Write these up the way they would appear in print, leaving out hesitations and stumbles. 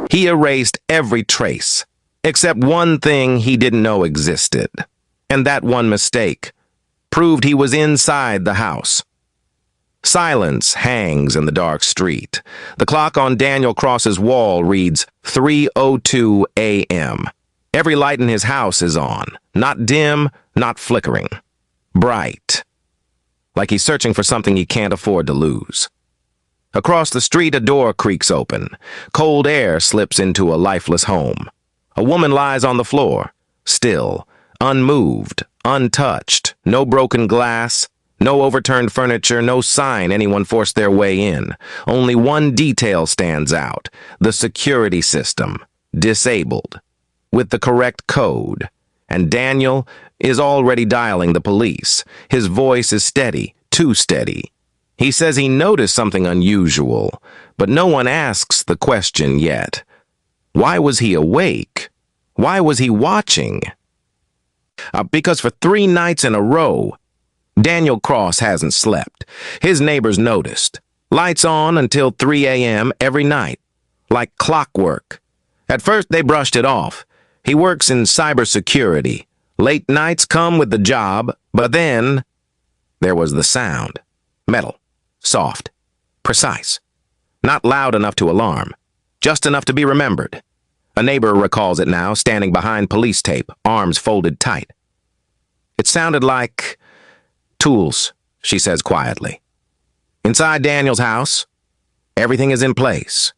He erased every trace, except one thing he didn't know existed. And that one mistake proved he was inside the house. Silence hangs in the dark street. The clock on Daniel Cross's wall reads 3:02 a.m. Every light in his house is on, not dim, not flickering. Bright. Like he's searching for something he can't afford to lose. Across the street, a door creaks open. Cold air slips into a lifeless home. A woman lies on the floor, still, unmoved, untouched, no broken glass, no overturned furniture, no sign anyone forced their way in. Only one detail stands out: the security system, disabled, with the correct code. And Daniel is already dialing the police. His voice is steady, too steady. He says he noticed something unusual, but no one asks the question yet. Why was he awake? Why was he watching? Because for 3 nights in a row, Daniel Cross hasn't slept. His neighbors noticed. Lights on until 3 a.m. every night, like clockwork. At first, they brushed it off. He works in cybersecurity. Late nights come with the job, but then there was the sound. Metal. Soft. Precise. Not loud enough to alarm. Just enough to be remembered. A neighbor recalls it now, standing behind police tape, arms folded tight. It sounded like tools, she says quietly. Inside Daniel's house, everything is in place.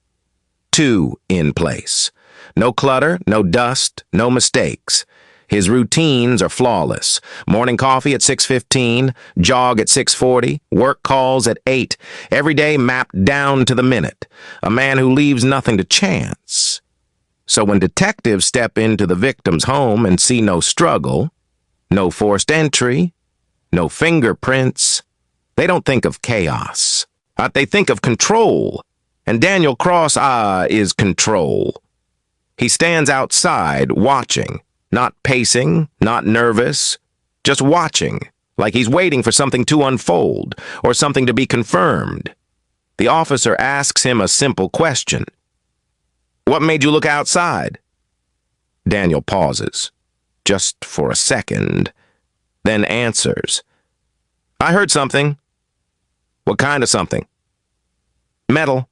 2 in place. No clutter, no dust, no mistakes. His routines are flawless. Morning coffee at 6:15, jog at 6:40, work calls at 8, every day mapped down to the minute. A man who leaves nothing to chance. So when detectives step into the victim's home and see no struggle, no forced entry, no fingerprints, they don't think of chaos. They think of control. And Daniel Cross, is control. He stands outside, watching. Not pacing, not nervous, just watching, like he's waiting for something to unfold or something to be confirmed. The officer asks him a simple question. "What made you look outside?" Daniel pauses, just for a second, then answers. "I heard something." "What kind of something?" "Metal."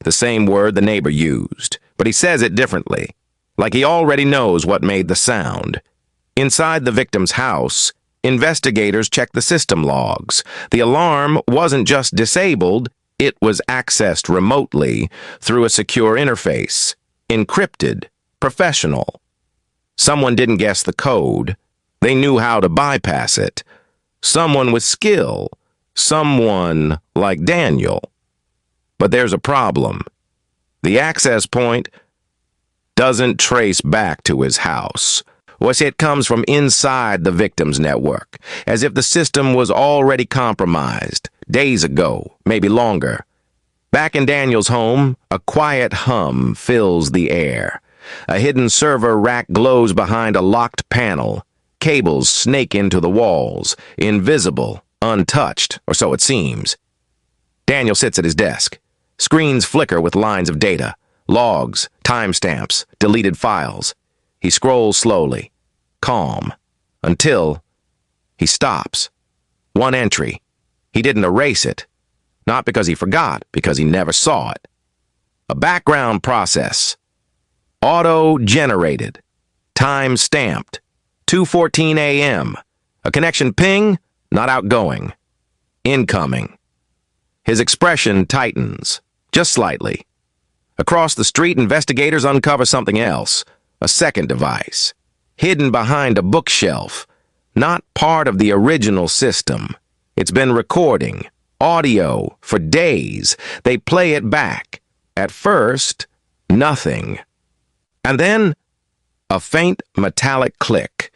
The same word the neighbor used, but he says it differently. Like he already knows what made the sound. Inside the victim's house, investigators check the system logs. The alarm wasn't just disabled, it was accessed remotely through a secure interface. Encrypted, professional. Someone didn't guess the code. They knew how to bypass it. Someone with skill. Someone like Daniel. But there's a problem. The access point doesn't trace back to his house. It comes from inside the victim's network, as if the system was already compromised, days ago, maybe longer. Back in Daniel's home, a quiet hum fills the air. A hidden server rack glows behind a locked panel. Cables snake into the walls, invisible, untouched, or so it seems. Daniel sits at his desk. Screens flicker with lines of data. Logs, timestamps, deleted files. He scrolls slowly, calm, until he stops. One entry. He didn't erase it. Not because he forgot, because he never saw it. A background process. Auto-generated. Time-stamped. 2:14 a.m. A connection ping, not outgoing. Incoming. His expression tightens, just slightly. Across the street, investigators uncover something else, a second device, hidden behind a bookshelf, not part of the original system. It's been recording, audio, for days. They play it back. At first, nothing. And then, a faint metallic click.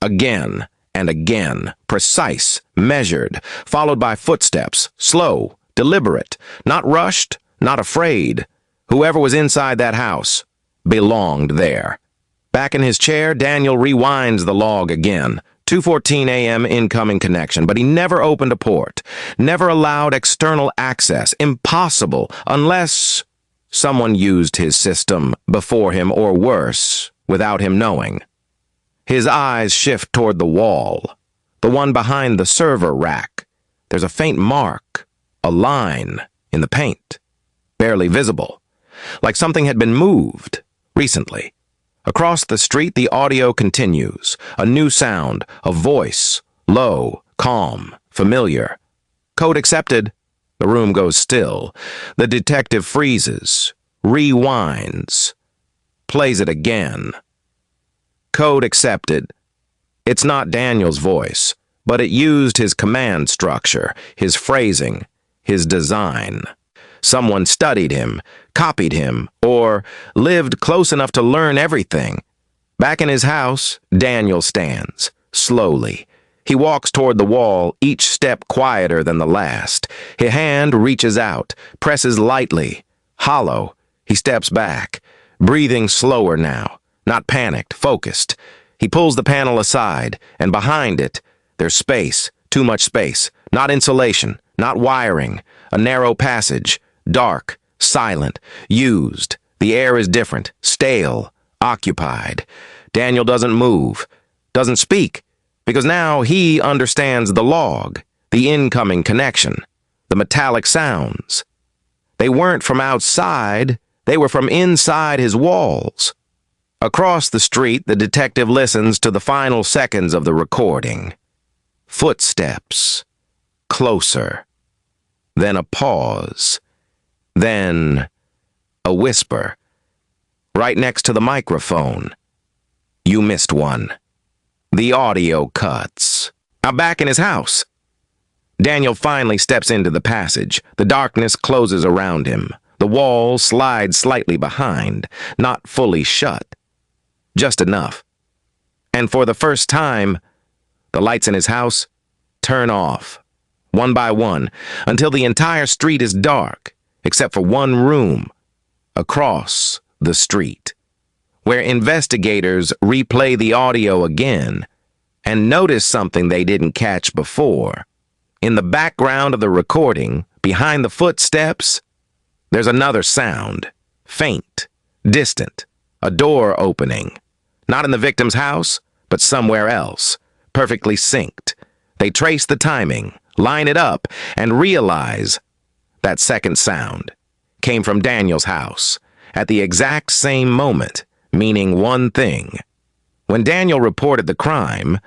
Again and again, precise, measured, followed by footsteps, slow, deliberate, not rushed, not afraid. Whoever was inside that house belonged there. Back in his chair, Daniel rewinds the log again, 2:14 a.m. incoming connection, but he never opened a port, never allowed external access. Impossible, unless someone used his system before him, or worse, without him knowing. His eyes shift toward the wall, the one behind the server rack. There's a faint mark, a line in the paint, barely visible, like something had been moved recently. Across the street, the audio continues. A new sound, a voice, low, calm, familiar. Code accepted. The room goes still. The detective freezes, rewinds, plays it again. Code accepted. It's not Daniel's voice, but it used his command structure, his phrasing, his design. Someone studied him, copied him, or lived close enough to learn everything. Back in his house, Daniel stands, slowly. He walks toward the wall, each step quieter than the last. His hand reaches out, presses lightly. Hollow, he steps back, breathing slower now, not panicked, focused. He pulls the panel aside, and behind it, there's space, too much space, not insulation, not wiring, a narrow passage. Dark, silent, used. The air is different, stale, occupied. Daniel doesn't move, doesn't speak, because now he understands the log, the incoming connection, the metallic sounds. They weren't from outside, they were from inside his walls. Across the street, the detective listens to the final seconds of the recording. Footsteps. Closer. Then a pause. Then a whisper. Right next to the microphone. You missed one. The audio cuts. Now back in his house. Daniel finally steps into the passage. The darkness closes around him. The wall slides slightly behind, not fully shut. Just enough. And for the first time, the lights in his house turn off, one by one, until the entire street is dark, except for one room across the street, where investigators replay the audio again and notice something they didn't catch before. In the background of the recording, behind the footsteps, there's another sound, faint, distant, a door opening. Not in the victim's house, but somewhere else, perfectly synced. They trace the timing, line it up, and realize that second sound came from Daniel's house at the exact same moment, meaning one thing. When Daniel reported the crime,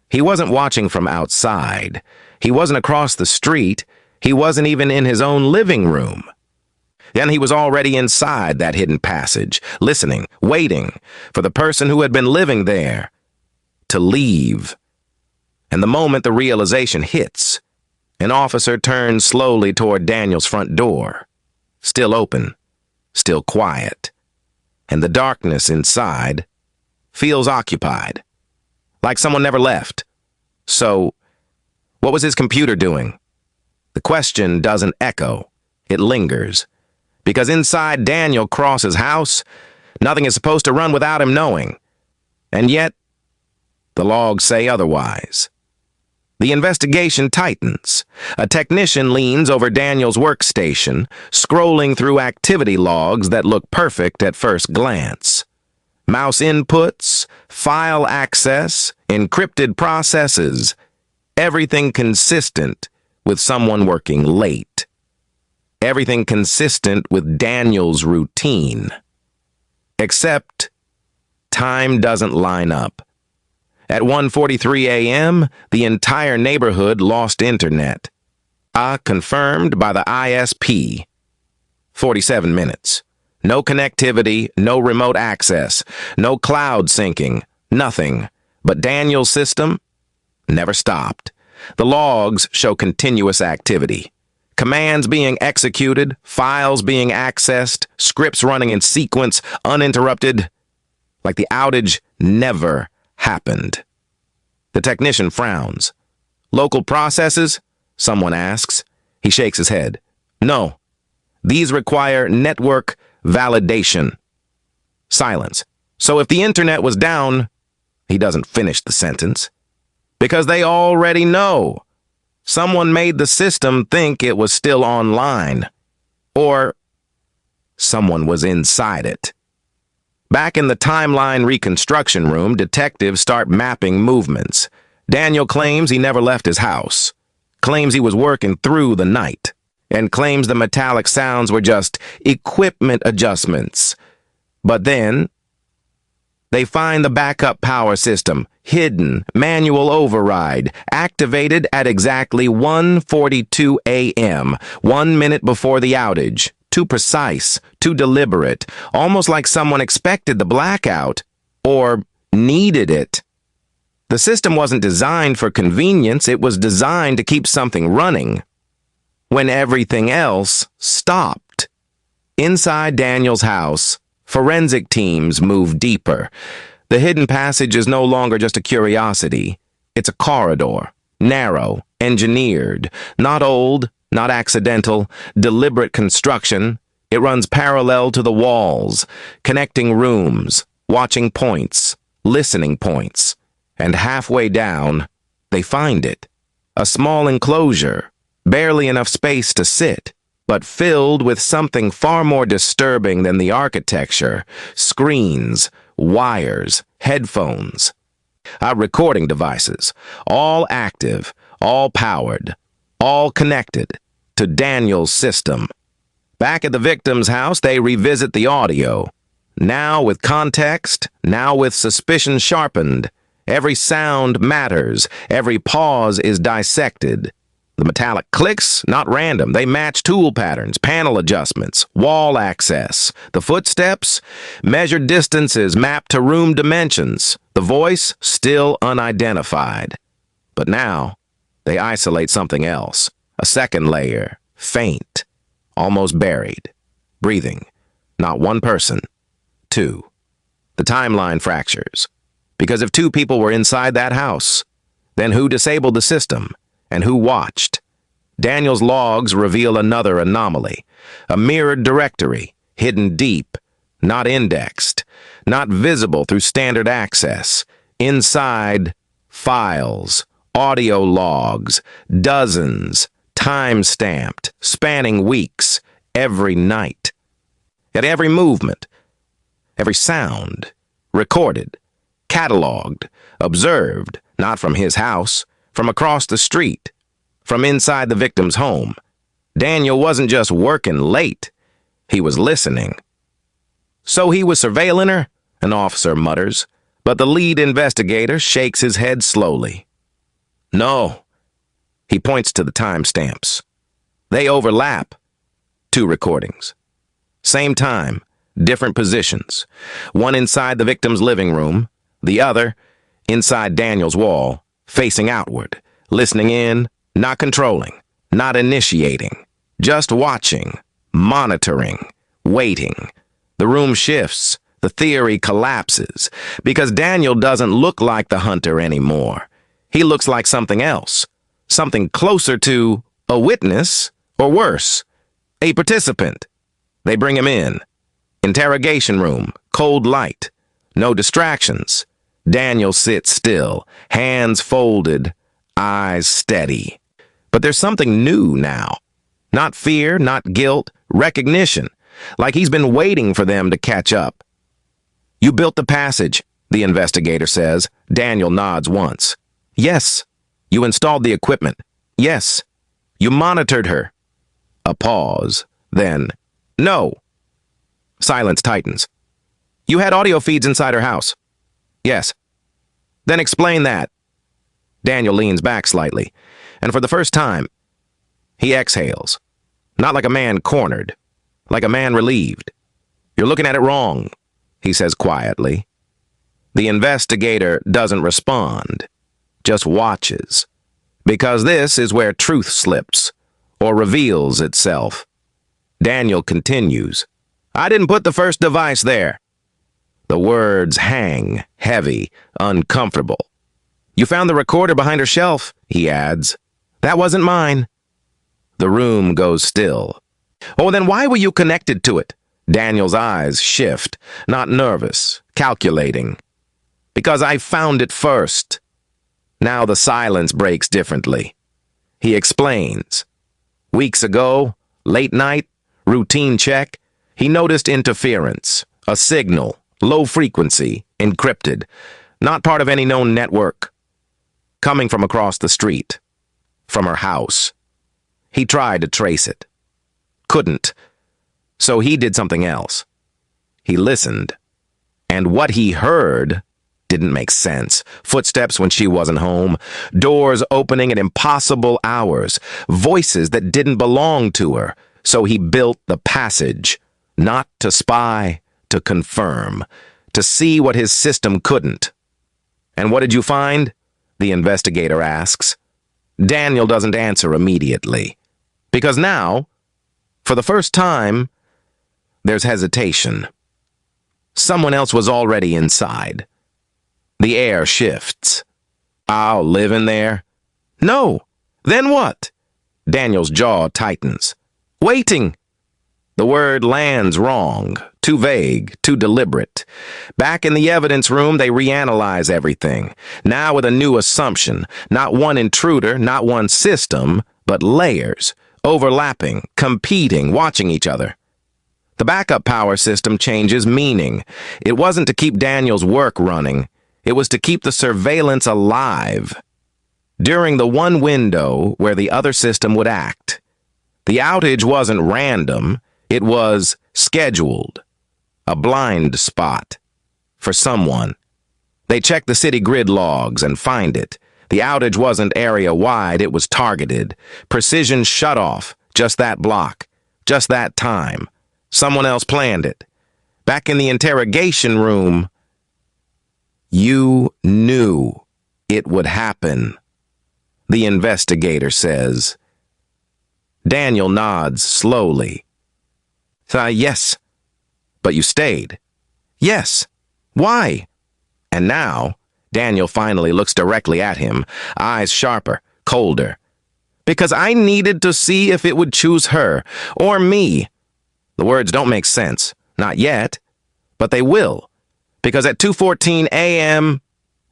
he wasn't watching from outside. He wasn't across the street. He wasn't even in his own living room. Then he was already inside that hidden passage, listening, waiting for the person who had been living there to leave. And the moment the realization hits, an officer turns slowly toward Daniel's front door. Still open, still quiet. And the darkness inside feels occupied, like someone never left. So, what was his computer doing? The question doesn't echo, it lingers. Because inside Daniel Cross's house, nothing is supposed to run without him knowing. And yet, the logs say otherwise. The investigation tightens. A technician leans over Daniel's workstation, scrolling through activity logs that look perfect at first glance. Mouse inputs, file access, encrypted processes, everything consistent with someone working late. Everything consistent with Daniel's routine. Except, time doesn't line up. At 1:43 a.m., the entire neighborhood lost internet. Confirmed by the ISP. 47 minutes. No connectivity, no remote access, no cloud syncing, nothing. But Daniel's system never stopped. The logs show continuous activity. Commands being executed, files being accessed, scripts running in sequence, uninterrupted, like the outage never happened. The technician frowns. Local processes? Someone asks. He shakes his head. No. These require network validation. Silence. So if the internet was down, he doesn't finish the sentence. Because they already know. Someone made the system think it was still online. Or someone was inside it. Back in the timeline reconstruction room, detectives start mapping movements. Daniel claims he never left his house, claims he was working through the night, and claims the metallic sounds were just equipment adjustments. But then they find the backup power system, hidden, manual override, activated at exactly 1:42 a.m., 1 minute before the outage. Too precise, too deliberate, almost like someone expected the blackout, or needed it. The system wasn't designed for convenience, it was designed to keep something running when everything else stopped. Inside Daniel's house, forensic teams move deeper. The hidden passage is no longer just a curiosity. It's a corridor, narrow, engineered, not old, not accidental, deliberate construction. It runs parallel to the walls, connecting rooms, watching points, listening points. And halfway down, they find it. A small enclosure, barely enough space to sit, but filled with something far more disturbing than the architecture: screens, wires, headphones. Recording devices, all active, all powered, all connected to Daniel's system. Back at the victim's house, they revisit the audio. Now with context, now with suspicion sharpened. Every sound matters. Every pause is dissected. The metallic clicks, not random. They match tool patterns, panel adjustments, wall access. The footsteps, measured distances mapped to room dimensions. The voice, still unidentified. But now, they isolate something else. A second layer, faint, almost buried. Breathing. Not one person. Two. The timeline fractures. Because if two people were inside that house, then who disabled the system? And who watched? Daniel's logs reveal another anomaly. A mirrored directory, hidden deep, not indexed, not visible through standard access. Inside, files, audio logs, dozens, time-stamped, spanning weeks, every night. At every movement, every sound, recorded, cataloged, observed, not from his house, from across the street, from inside the victim's home. Daniel wasn't just working late, he was listening. So he was surveilling her, an officer mutters, but the lead investigator shakes his head slowly. No. He points to the timestamps. They overlap. 2 recordings. Same time, different positions. One inside the victim's living room, the other inside Daniel's wall, facing outward, listening in, not controlling, not initiating, just watching, monitoring, waiting. The room shifts, the theory collapses, because Daniel doesn't look like the hunter anymore. He looks like something else, something closer to a witness, or worse, a participant. They bring him in. Interrogation room, cold light, no distractions. Daniel sits still, hands folded, eyes steady. But there's something new now. Not fear, not guilt, recognition, like he's been waiting for them to catch up. You built the passage, the investigator says. Daniel nods once. Yes. You installed the equipment. Yes. You monitored her. A pause. Then, no. Silence tightens. You had audio feeds inside her house. Yes. Then explain that. Daniel leans back slightly, and for the first time, he exhales. Not like a man cornered, like a man relieved. You're looking at it wrong, he says quietly. The investigator doesn't respond, just watches. Because this is where truth slips, or reveals itself. Daniel continues. I didn't put the first device there. The words hang, heavy, uncomfortable. You found the recorder behind her shelf, he adds. That wasn't mine. The room goes still. Oh, then why were you connected to it? Daniel's eyes shift, not nervous, calculating. Because I found it first. Now the silence breaks differently. He explains. Weeks ago, late night, routine check, he noticed interference, a signal, low frequency, encrypted, not part of any known network, coming from across the street, from her house. He tried to trace it. Couldn't. So he did something else. He listened. And what he heard didn't make sense. Footsteps when she wasn't home, doors opening at impossible hours, voices that didn't belong to her. So he built the passage, not to spy, to confirm, to see what his system couldn't. And what did you find? The investigator asks. Daniel doesn't answer immediately. Because now, for the first time, there's hesitation. Someone else was already inside. The air shifts. I'll live in there? No. Then what? Daniel's jaw tightens. Waiting. The word lands wrong, too vague, too deliberate. Back in the evidence room, they reanalyze everything. Now with a new assumption. Not one intruder, not one system, but layers. Overlapping, competing, watching each other. The backup power system changes meaning. It wasn't to keep Daniel's work running. It was to keep the surveillance alive. During the one window where the other system would act. The outage wasn't random. It was scheduled. A blind spot. For someone. They checked the city grid logs and find it. The outage wasn't area-wide, it was targeted. Precision shut-off. Just that block. Just that time. Someone else planned it. Back in the interrogation room, you knew it would happen, the investigator says. Daniel nods slowly. Yes. But you stayed. Yes. Why? And now, Daniel finally looks directly at him, eyes sharper, colder. Because I needed to see if it would choose her, or me. The words don't make sense. Not yet. But they will. Because at 2:14 a.m.,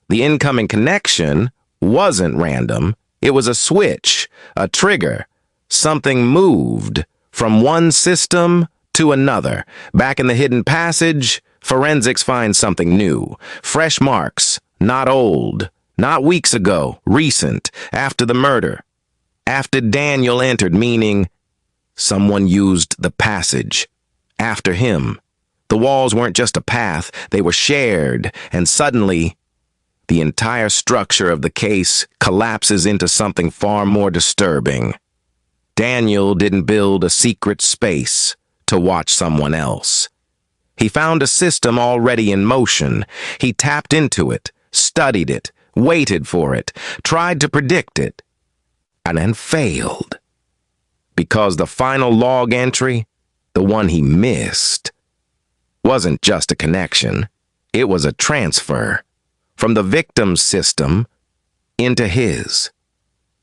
the incoming connection wasn't random. It was a switch, a trigger. Something moved from one system to another. Back in the hidden passage, forensics finds something new. Fresh marks, not old. Not weeks ago, recent, after the murder. After Daniel entered, meaning someone used the passage. After him. The walls weren't just a path, they were shared, and suddenly, the entire structure of the case collapses into something far more disturbing. Daniel didn't build a secret space to watch someone else. He found a system already in motion. He tapped into it, studied it, waited for it, tried to predict it, and then failed. Because the final log entry, the one he missed, wasn't just a connection. It was a transfer from the victim's system into his.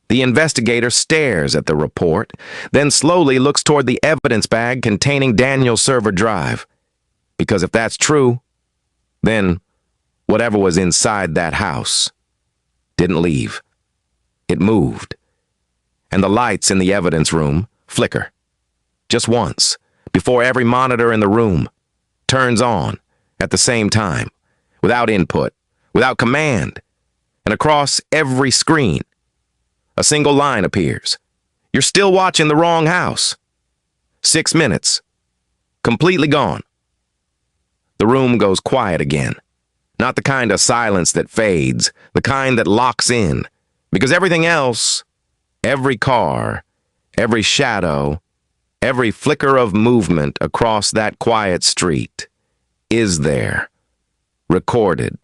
The investigator stares at the report, then slowly looks toward the evidence bag containing Daniel's server drive. Because if that's true, then whatever was inside that house didn't leave. It moved. And the lights in the evidence room flicker. Just once, before every monitor in the room turns on at the same time, without input, without command, and across every screen, a single line appears. You're still watching the wrong house. 6 minutes. Completely gone. The room goes quiet again. Not the kind of silence that fades, the kind that locks in. Because everything else, every car, every shadow, every flicker of movement across that quiet street is there. Recorded,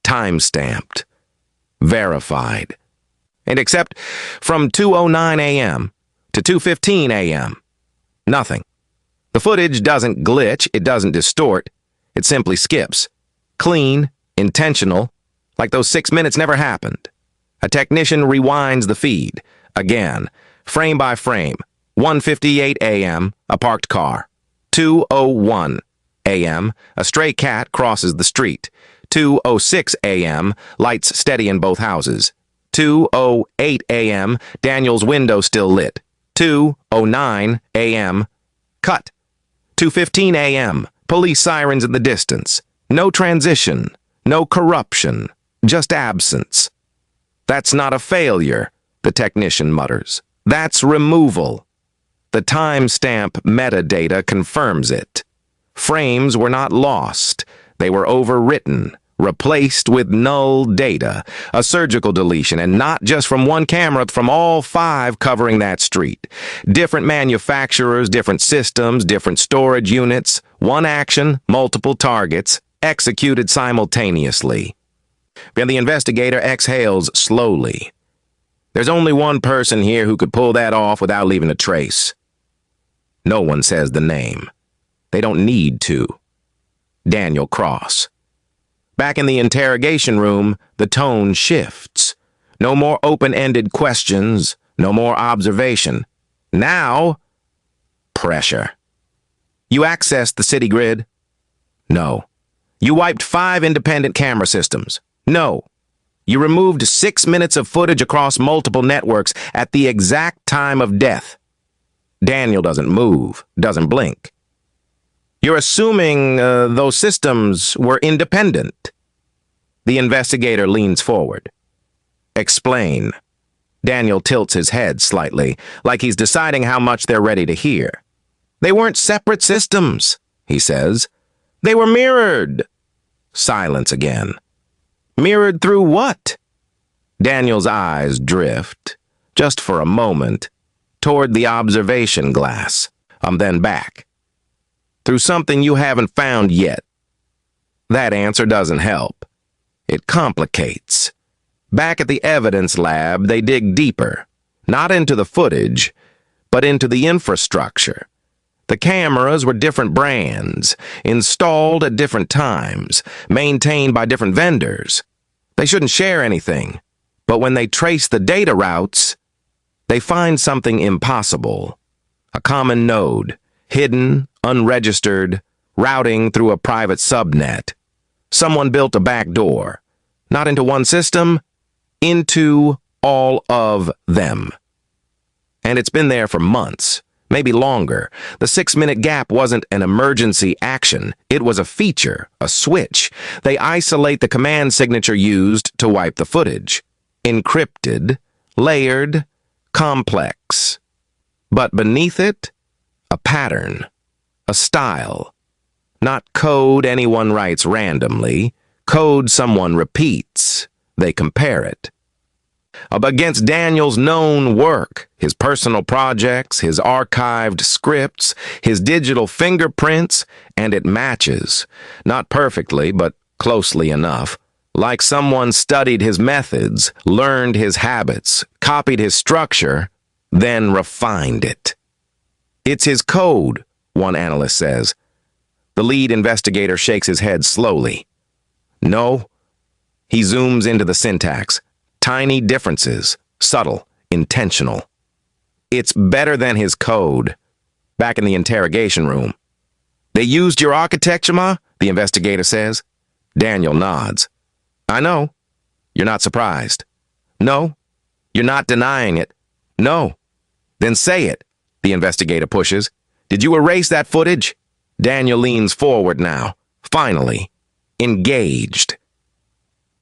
time-stamped, verified. And except from 2:09 a.m. to 2:15 a.m., nothing. The footage doesn't glitch, it doesn't distort, it simply skips. Clean, intentional, like those 6 minutes never happened. A technician rewinds the feed, again, frame by frame. 1:58 a.m., a parked car. 2:01 a.m., a stray cat crosses the street. 2:06 a.m., lights steady in both houses. 2:08 a.m., Daniel's window still lit. 2:09 a.m., cut. 2:15 a.m., police sirens in the distance. No transition, no corruption, just absence. That's not a failure, the technician mutters. That's removal. The timestamp metadata confirms it. Frames were not lost. They were overwritten, replaced with null data, a surgical deletion, and not just from one camera, from all 5 covering that street. Different manufacturers, different systems, different storage units, one action, multiple targets, executed simultaneously. Then the investigator exhales slowly. There's only one person here who could pull that off without leaving a trace. No one says the name. They don't need to. Daniel Cross. Back in the interrogation room, the tone shifts. No more open-ended questions, no more observation. Now, pressure. You accessed the city grid? No. You wiped 5 independent camera systems? No. You removed 6 minutes of footage across multiple networks at the exact time of death. Daniel doesn't move, doesn't blink. You're assuming those systems were independent. The investigator leans forward. Explain. Daniel tilts his head slightly, like he's deciding how much they're ready to hear. They weren't separate systems, he says. They were mirrored. Silence again. Mirrored through what? Daniel's eyes drift, just for a moment, toward the observation glass, then back. Through something you haven't found yet. That answer doesn't help. It complicates. Back at the evidence lab, they dig deeper, not into the footage, but into the infrastructure. The cameras were different brands, installed at different times, maintained by different vendors. They shouldn't share anything, but when they trace the data routes, they find something impossible. A common node, hidden, unregistered, routing through a private subnet. Someone built a back door, not into one system, into all of them. And it's been there for months, maybe longer. The 6-minute gap wasn't an emergency action. It was a feature, a switch. They isolate the command signature used to wipe the footage. Encrypted, layered, complex. But beneath it, a pattern, a style. Not code anyone writes randomly, code someone repeats. They compare it. Up against Daniel's known work, his personal projects, his archived scripts, his digital fingerprints, and it matches. Not perfectly, but closely enough. Like someone studied his methods, learned his habits, copied his structure, then refined it. It's his code, one analyst says. The lead investigator shakes his head slowly. No. He zooms into the syntax. Tiny differences, subtle, intentional. It's better than his code. Back in the interrogation room. They used your architecture, Ma? The investigator says. Daniel nods. I know. You're not surprised. No. You're not denying it. No. Then say it, the investigator pushes. Did you erase that footage? Daniel leans forward now, finally, engaged.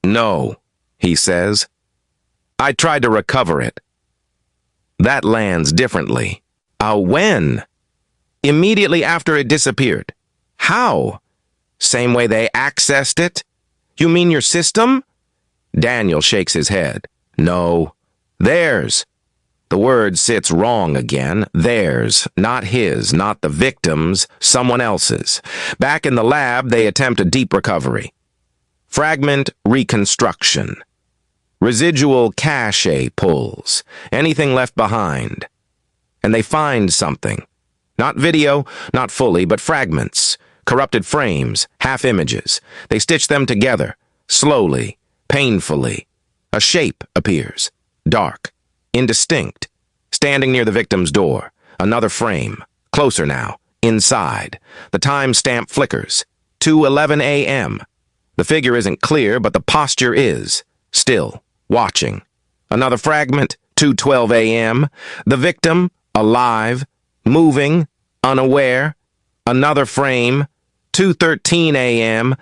No, he says. I tried to recover it. That lands differently. When? Immediately after it disappeared. How? Same way they accessed it? You mean your system? Daniel shakes his head. No, theirs. The word sits wrong again. Theirs, not his, not the victim's, someone else's. Back in the lab, they attempt a deep recovery. Fragment reconstruction. Residual cache pulls. Anything left behind. And they find something. Not video, not fully, but fragments. Corrupted frames, half images. They stitch them together, slowly, painfully. A shape appears. Dark. Indistinct. Standing near the victim's door. Another frame. Closer now. Inside. The timestamp flickers. 2:11 a.m. The figure isn't clear, but the posture is. Still. Watching. Another fragment, 2:12 a.m. The victim, alive, moving, unaware. Another frame, 2:13 a.m.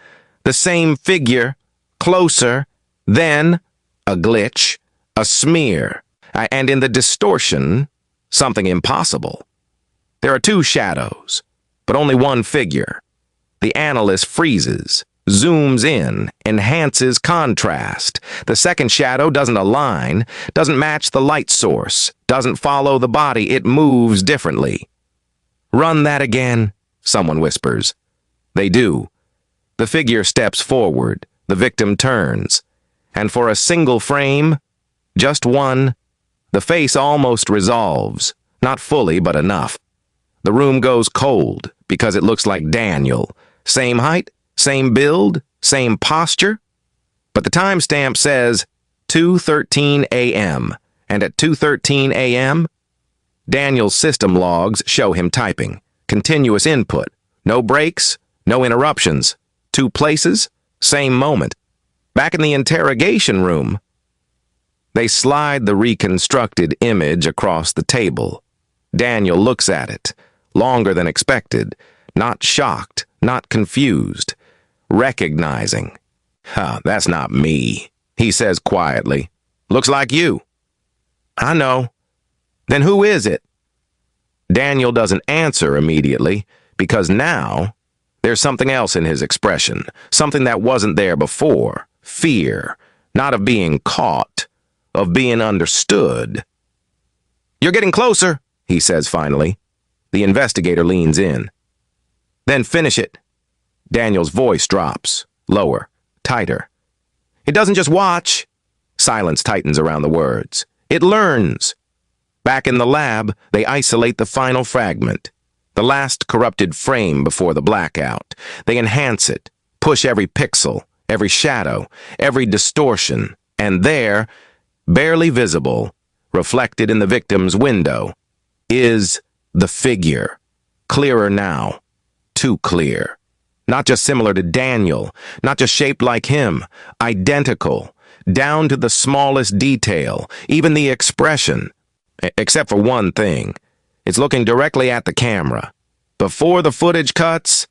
The same figure, closer. Then, a glitch, a smear, and in the distortion, something impossible. There are two shadows, but only one figure. The analyst freezes, zooms in, enhances contrast. The second shadow doesn't align, doesn't match the light source, doesn't follow the body, it moves differently. "Run that again," someone whispers. They do. The figure steps forward, the victim turns, and for a single frame, just one, the face almost resolves, not fully, but enough. The room goes cold because it looks like Daniel. Same height, same build, same posture. But the timestamp says 2:13 a.m., and at 2:13 a.m., Daniel's system logs show him typing. Continuous input. No breaks, no interruptions. Two places, same moment. Back in the interrogation room, they slide the reconstructed image across the table. Daniel looks at it, longer than expected, not shocked, not confused, recognizing. That's not me," he says quietly. "Looks like you." "I know." "Then who is it?" Daniel doesn't answer immediately, because now there's something else in his expression, something that wasn't there before. Fear, not of being caught, of being understood. "You're getting closer," he says finally. The investigator leans in. "Then finish it." Daniel's voice drops, lower, tighter. "It doesn't just watch." Silence tightens around the words. "It learns." Back in the lab, they isolate the final fragment, the last corrupted frame before the blackout. They enhance it, push every pixel, every shadow, every distortion, and there, barely visible, reflected in the victim's window, is the figure. Clearer now. Too clear. Not just similar to Daniel, not just shaped like him, identical, down to the smallest detail, even the expression. Except for one thing. It's looking directly at the camera. Before the footage cuts,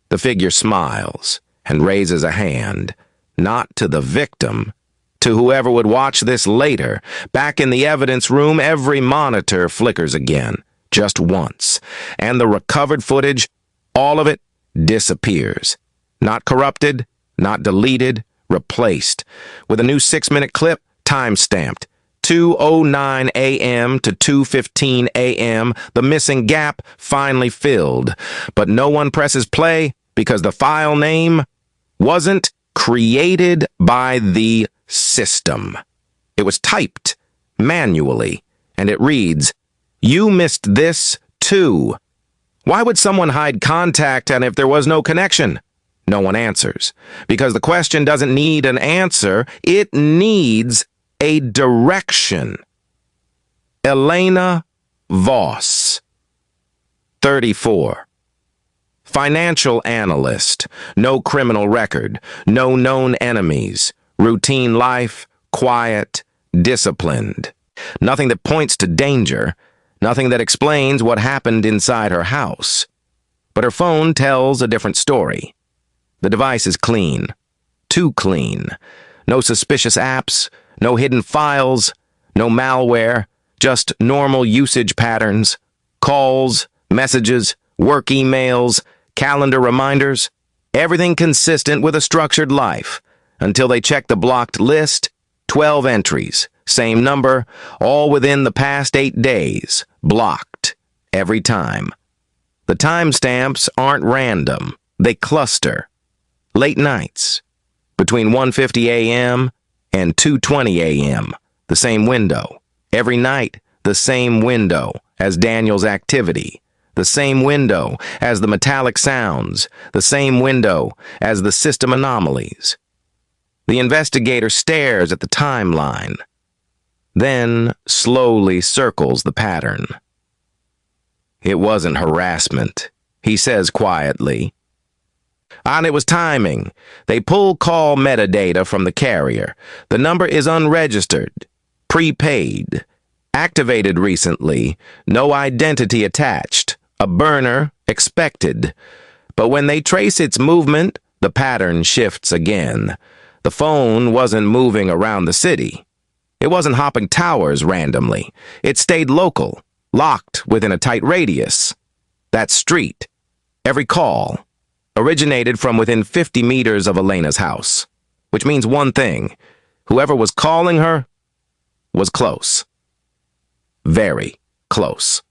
the figure smiles and raises a hand, not to the victim, to whoever would watch this later. Back in the evidence room, every monitor flickers again, just once, and the recovered footage, all of it, disappears. Not corrupted, not deleted, replaced, with a new 6-minute clip, time-stamped. 2:09 a.m. to 2:15 a.m., the missing gap finally filled. But no one presses play because the file name wasn't created by the system. It was typed manually, and it reads, "You missed this too." Why would someone hide contact and if there was no connection? No one answers, because the question doesn't need an answer, it needs a direction. Elena Voss, 34. Financial analyst, no criminal record, no known enemies, routine life, quiet, disciplined. Nothing that points to danger, nothing that explains what happened inside her house. But her phone tells a different story. The device is clean, too clean. No suspicious apps, no hidden files, no malware, just normal usage patterns, calls, messages, work emails, calendar reminders, everything consistent with a structured life, until they check the blocked list, 12 entries, same number, all within the past 8 days, blocked, every time. The timestamps aren't random, they cluster. Late nights, between 1:50 a.m. and 2:20 a.m., the same window. Every night, the same window as Daniel's activity, the same window as the metallic sounds, the same window as the system anomalies. The investigator stares at the timeline, then slowly circles the pattern. It wasn't harassment, he says quietly. And it was timing. They pull call metadata from the carrier. The number is unregistered. Prepaid. Activated recently. No identity attached. A burner expected. But when they trace its movement, the pattern shifts again. The phone wasn't moving around the city. It wasn't hopping towers randomly. It stayed local, locked within a tight radius. That street, every call, originated from within 50 meters of Elena's house. Which means one thing: whoever was calling her was close. Very close.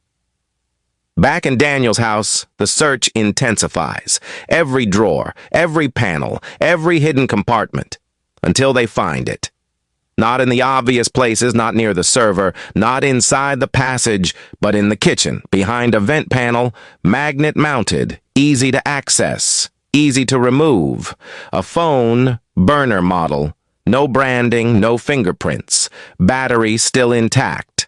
Back in Daniel's house, the search intensifies. Every drawer, every panel, every hidden compartment, until they find it. Not in the obvious places, not near the server, not inside the passage, but in the kitchen, behind a vent panel, magnet-mounted, easy to access, easy to remove. A phone, burner model, no branding, no fingerprints, battery still intact.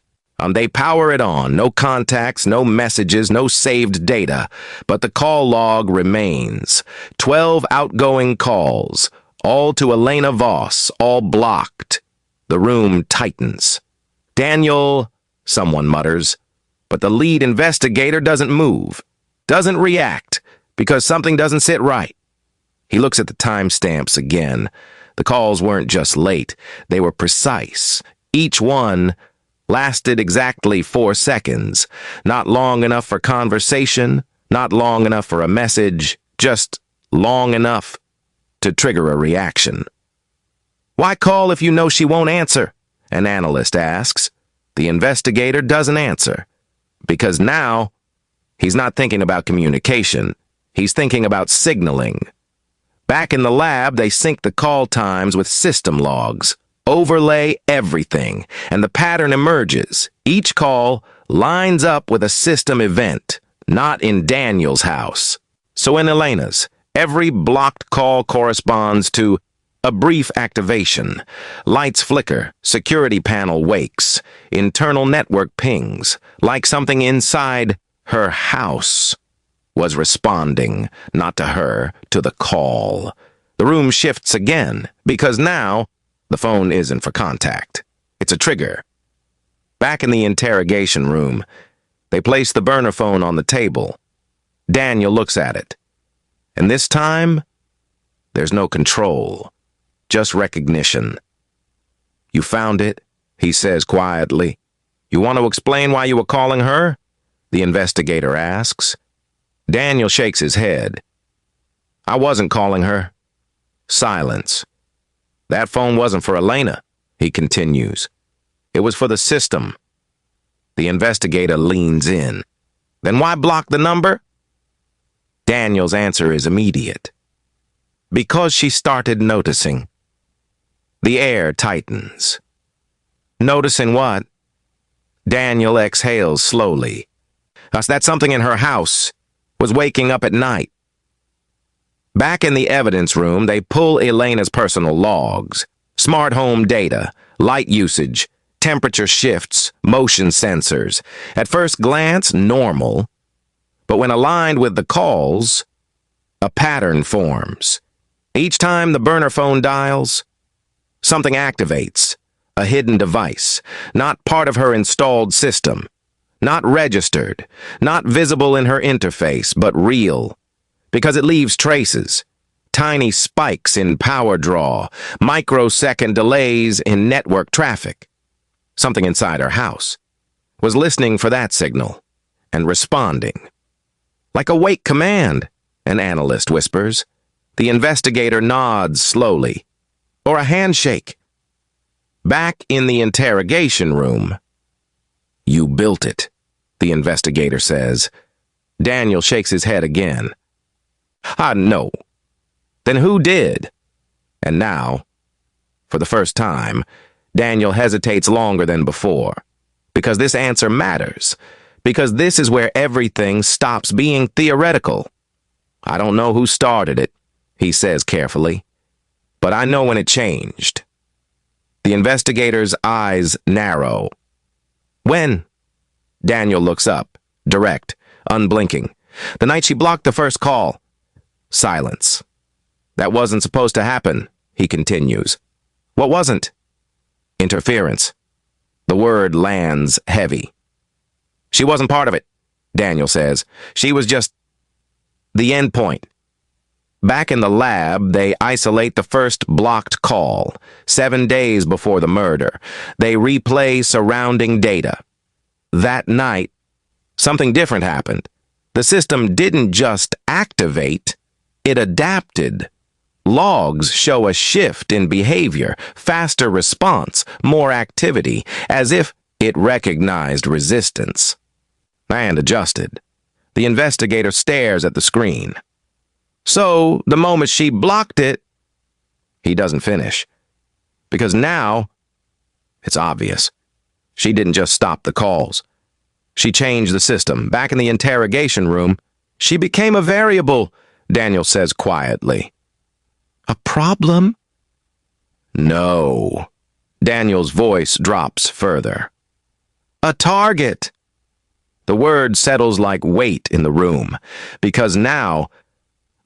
They power it on, no contacts, no messages, no saved data, but the call log remains. 12 outgoing calls, all to Elena Voss, all blocked. The room tightens. Daniel, someone mutters, but the lead investigator doesn't move, doesn't react, because something doesn't sit right. He looks at the timestamps again. The calls weren't just late, they were precise. Each one lasted exactly 4 seconds. Not long enough for conversation, not long enough for a message, just long enough to trigger a reaction. "Why call if you know she won't answer?" an analyst asks. The investigator doesn't answer. Because now, he's not thinking about communication. He's thinking about signaling. Back in the lab, they sync the call times with system logs. Overlay everything, and the pattern emerges. Each call lines up with a system event, not in Daniel's house. So in Elena's, every blocked call corresponds to a brief activation. Lights flicker, security panel wakes, internal network pings, like something inside her house was responding, not to her, to the call. The room shifts again, because now the phone isn't for contact. It's a trigger. Back in the interrogation room, they place the burner phone on the table. Daniel looks at it. And this time, there's no control, just recognition. "You found it," he says quietly. "You want to explain why you were calling her?" the investigator asks. Daniel shakes his head. "I wasn't calling her." Silence. "That phone wasn't for Elena," he continues. "It was for the system." The investigator leans in. "Then why block the number?" Daniel's answer is immediate. "Because she started noticing." The air tightens. "Noticing what?" Daniel exhales slowly. "That's something in her house. Was waking up at night." Back in the evidence room, they pull Elena's personal logs. Smart home data, light usage, temperature shifts, motion sensors. At first glance, normal. But when aligned with the calls, a pattern forms. Each time the burner phone dials, something activates. A hidden device, not part of her installed system. Not registered, not visible in her interface, but real. Because it leaves traces. Tiny spikes in power draw, microsecond delays in network traffic. Something inside her house was listening for that signal and responding. "Like a wake command," an analyst whispers. The investigator nods slowly. "Or a handshake." Back in the interrogation room. "You built it," the investigator says. Daniel shakes his head again. "I know." "Then who did?" And now, for the first time, Daniel hesitates longer than before. Because this answer matters. Because this is where everything stops being theoretical. "I don't know who started it," he says carefully. "But I know when it changed." The investigator's eyes narrow. "When?" Daniel looks up, direct, unblinking. "The night she blocked the first call." Silence. "That wasn't supposed to happen," he continues. "What wasn't?" "Interference." The word lands heavy. She wasn't part of it, Daniel says. She was just the end point. Back in the lab, they isolate the first blocked call, 7 days before the murder. They replay surrounding data. That night, something different happened. The system didn't just activate, it adapted. Logs show a shift in behavior, faster response, more activity, as if it recognized resistance. And adjusted. The investigator stares at the screen. So, the moment she blocked it, he doesn't finish. Because now, it's obvious. She didn't just stop the calls. She changed the system. Back in the interrogation room, she became a variable, Daniel says quietly. A problem? No. Daniel's voice drops further. A target. The word settles like weight in the room, because now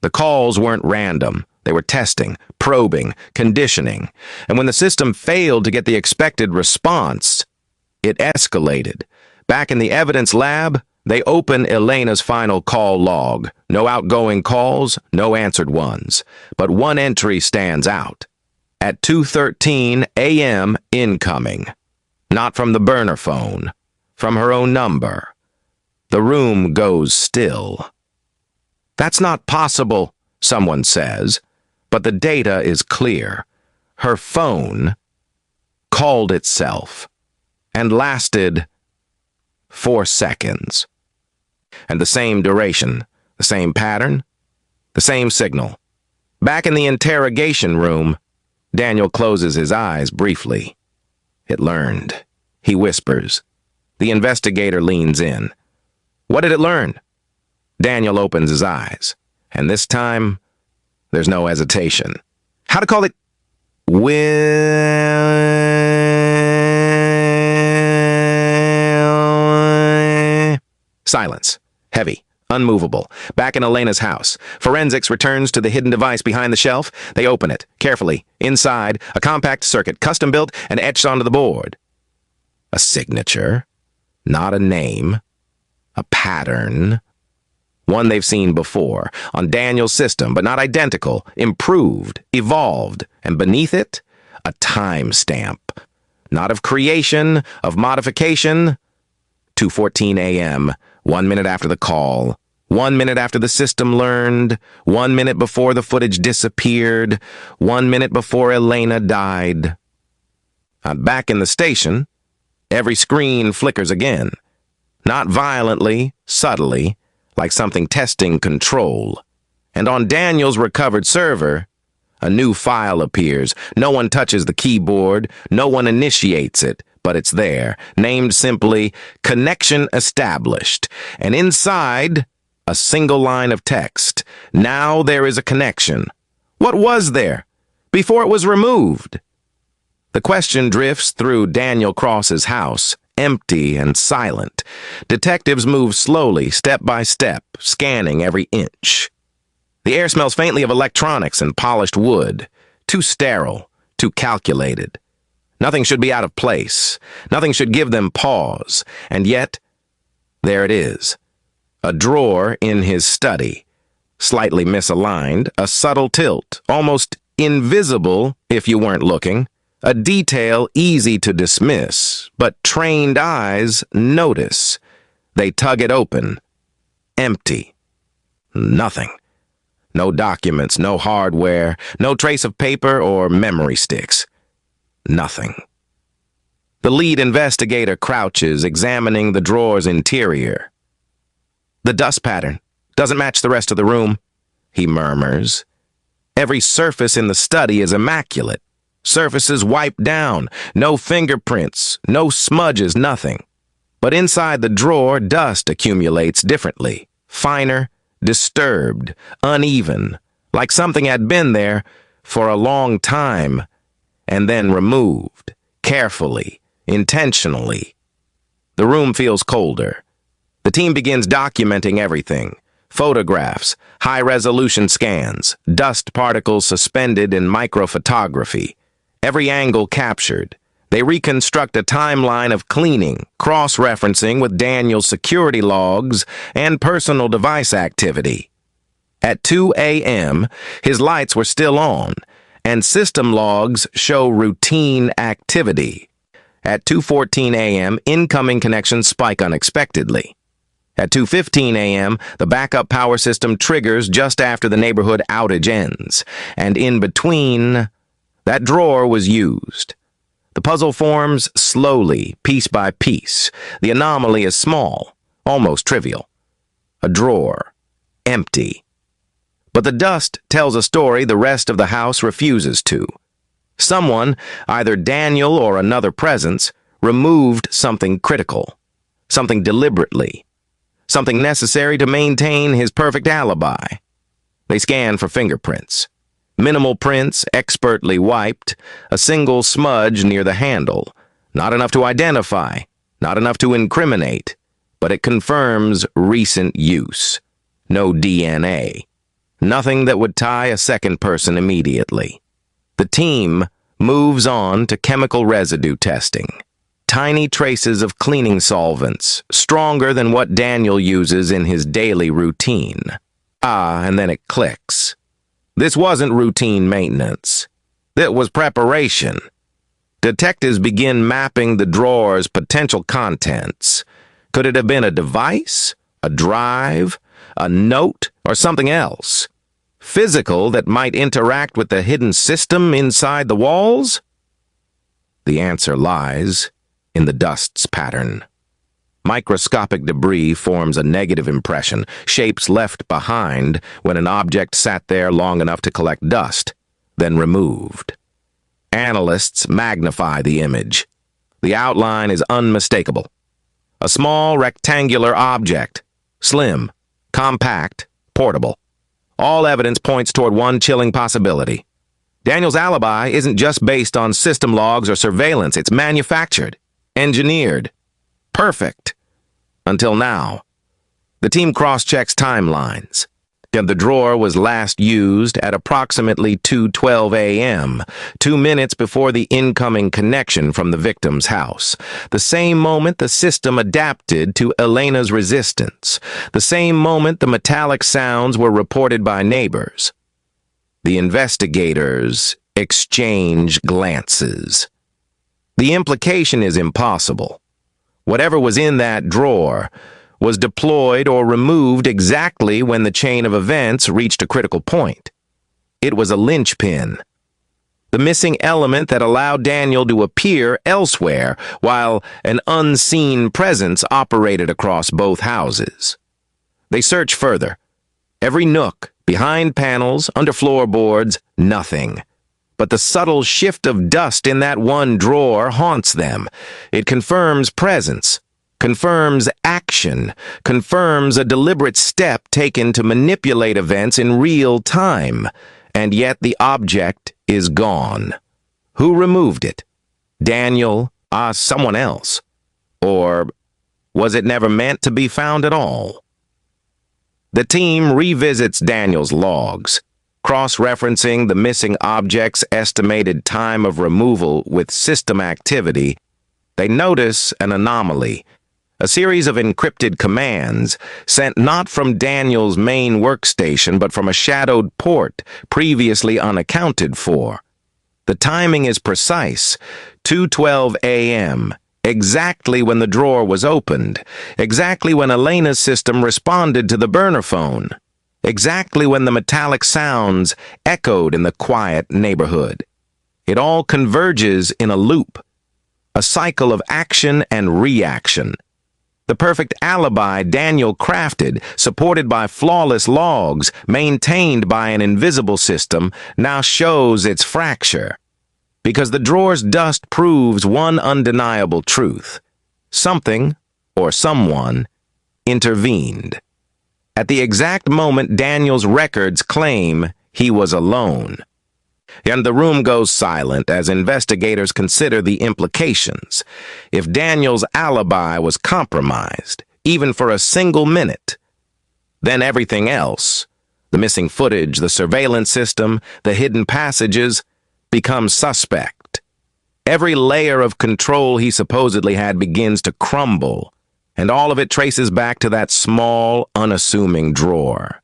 the calls weren't random. They were testing, probing, conditioning, and when the system failed to get the expected response, it escalated. Back in the evidence lab, they open Elena's final call log. No outgoing calls, no answered ones. But one entry stands out. At 2:13 a.m. incoming. Not from the burner phone. From her own number. The room goes still. That's not possible, someone says. But the data is clear. Her phone called itself. And lasted 4 seconds. And the same duration, the same pattern, the same signal. Back in the interrogation room, Daniel closes his eyes briefly. It learned. He whispers. The investigator leans in. What did it learn? Daniel opens his eyes. And this time, there's no hesitation. How to call it? Silence. Heavy. Unmovable. Back in Elena's house. Forensics returns to the hidden device behind the shelf. They open it, carefully. Inside, a compact circuit, custom-built and etched onto the board. A signature. Not a name. A pattern. One they've seen before, on Daniel's system, but not identical. Improved. Evolved. And beneath it, a timestamp. Not of creation, of modification. 2:14 a.m., 1 minute after the call, 1 minute after the system learned, 1 minute before the footage disappeared, 1 minute before Elena died. Back in the station, every screen flickers again. Not violently, subtly, like something testing control. And on Daniel's recovered server, a new file appears. No one touches the keyboard, no one initiates it. But it's there, named simply Connection Established, and inside, a single line of text. Now there is a connection. What was there before it was removed? The question drifts through Daniel Cross's house, empty and silent. Detectives move slowly, step by step, scanning every inch. The air smells faintly of electronics and polished wood, too sterile, too calculated. Nothing should be out of place. Nothing should give them pause. And yet, there it is. A drawer in his study. Slightly misaligned, a subtle tilt, almost invisible if you weren't looking. A detail easy to dismiss, but trained eyes notice. They tug it open. Empty. Nothing. No documents, no hardware, no trace of paper or memory sticks. Nothing. The lead investigator crouches, examining the drawer's interior. The dust pattern doesn't match the rest of the room, he murmurs. Every surface in the study is immaculate. Surfaces wiped down, no fingerprints, no smudges, nothing. But inside the drawer, dust accumulates differently, finer, disturbed, uneven, like something had been there for a long time. And then removed, carefully, intentionally. The room feels colder. The team begins documenting everything. Photographs, high-resolution scans, dust particles suspended in microphotography. Every angle captured. They reconstruct a timeline of cleaning, cross-referencing with Daniel's security logs and personal device activity. At 2 a.m., his lights were still on, and system logs show routine activity. At 2:14 a.m., incoming connections spike unexpectedly. At 2:15 a.m., the backup power system triggers just after the neighborhood outage ends, and in between, that drawer was used. The puzzle forms slowly, piece by piece. The anomaly is small, almost trivial. A drawer, empty. But the dust tells a story the rest of the house refuses to. Someone, either Daniel or another presence, removed something critical, something deliberately, something necessary to maintain his perfect alibi. They scan for fingerprints. Minimal prints, expertly wiped, a single smudge near the handle. Not enough to identify, not enough to incriminate, but it confirms recent use. No DNA. Nothing that would tie a second person immediately. The team moves on to chemical residue testing. Tiny traces of cleaning solvents, stronger than what Daniel uses in his daily routine. And then it clicks. This wasn't routine maintenance. It was preparation. Detectives begin mapping the drawer's potential contents. Could it have been a device, a drive, a note, or something else? Physical that might interact with the hidden system inside the walls? The answer lies in the dust's pattern. Microscopic debris forms a negative impression, shapes left behind when an object sat there long enough to collect dust, then removed. Analysts magnify the image. The outline is unmistakable. A small rectangular object, slim, compact, portable. All evidence points toward one chilling possibility. Daniel's alibi isn't just based on system logs or surveillance. It's manufactured, engineered, perfect. Until now. The team cross-checks timelines. The drawer was last used at approximately 2:12 a.m., 2 minutes before the incoming connection from the victim's house. The same moment the system adapted to Elena's resistance. The same moment the metallic sounds were reported by neighbors. The investigators exchange glances. The implication is impossible. Whatever was in that drawer was deployed or removed exactly when the chain of events reached a critical point. It was a linchpin. The missing element that allowed Daniel to appear elsewhere while an unseen presence operated across both houses. They search further. Every nook, behind panels, under floorboards, nothing. But the subtle shift of dust in that one drawer haunts them. It confirms presence, confirms action, confirms a deliberate step taken to manipulate events in real time. And yet the object is gone. Who removed it? Daniel? Someone else? Or was it never meant to be found at all? The team revisits Daniel's logs, cross-referencing the missing object's estimated time of removal with system activity. They notice an anomaly, a series of encrypted commands sent not from Daniel's main workstation but from a shadowed port previously unaccounted for. The timing is precise, 2:12 a.m., exactly when the drawer was opened, exactly when Elena's system responded to the burner phone. Exactly when the metallic sounds echoed in the quiet neighborhood. It all converges in a loop, a cycle of action and reaction. The perfect alibi Daniel crafted, supported by flawless logs, maintained by an invisible system, now shows its fracture. Because the drawer's dust proves one undeniable truth. Something, or someone, intervened. At the exact moment Daniel's records claim he was alone. And the room goes silent as investigators consider the implications. If Daniel's alibi was compromised, even for a single minute, then everything else, the missing footage, the surveillance system, the hidden passages, becomes suspect. Every layer of control he supposedly had begins to crumble, and all of it traces back to that small, unassuming drawer.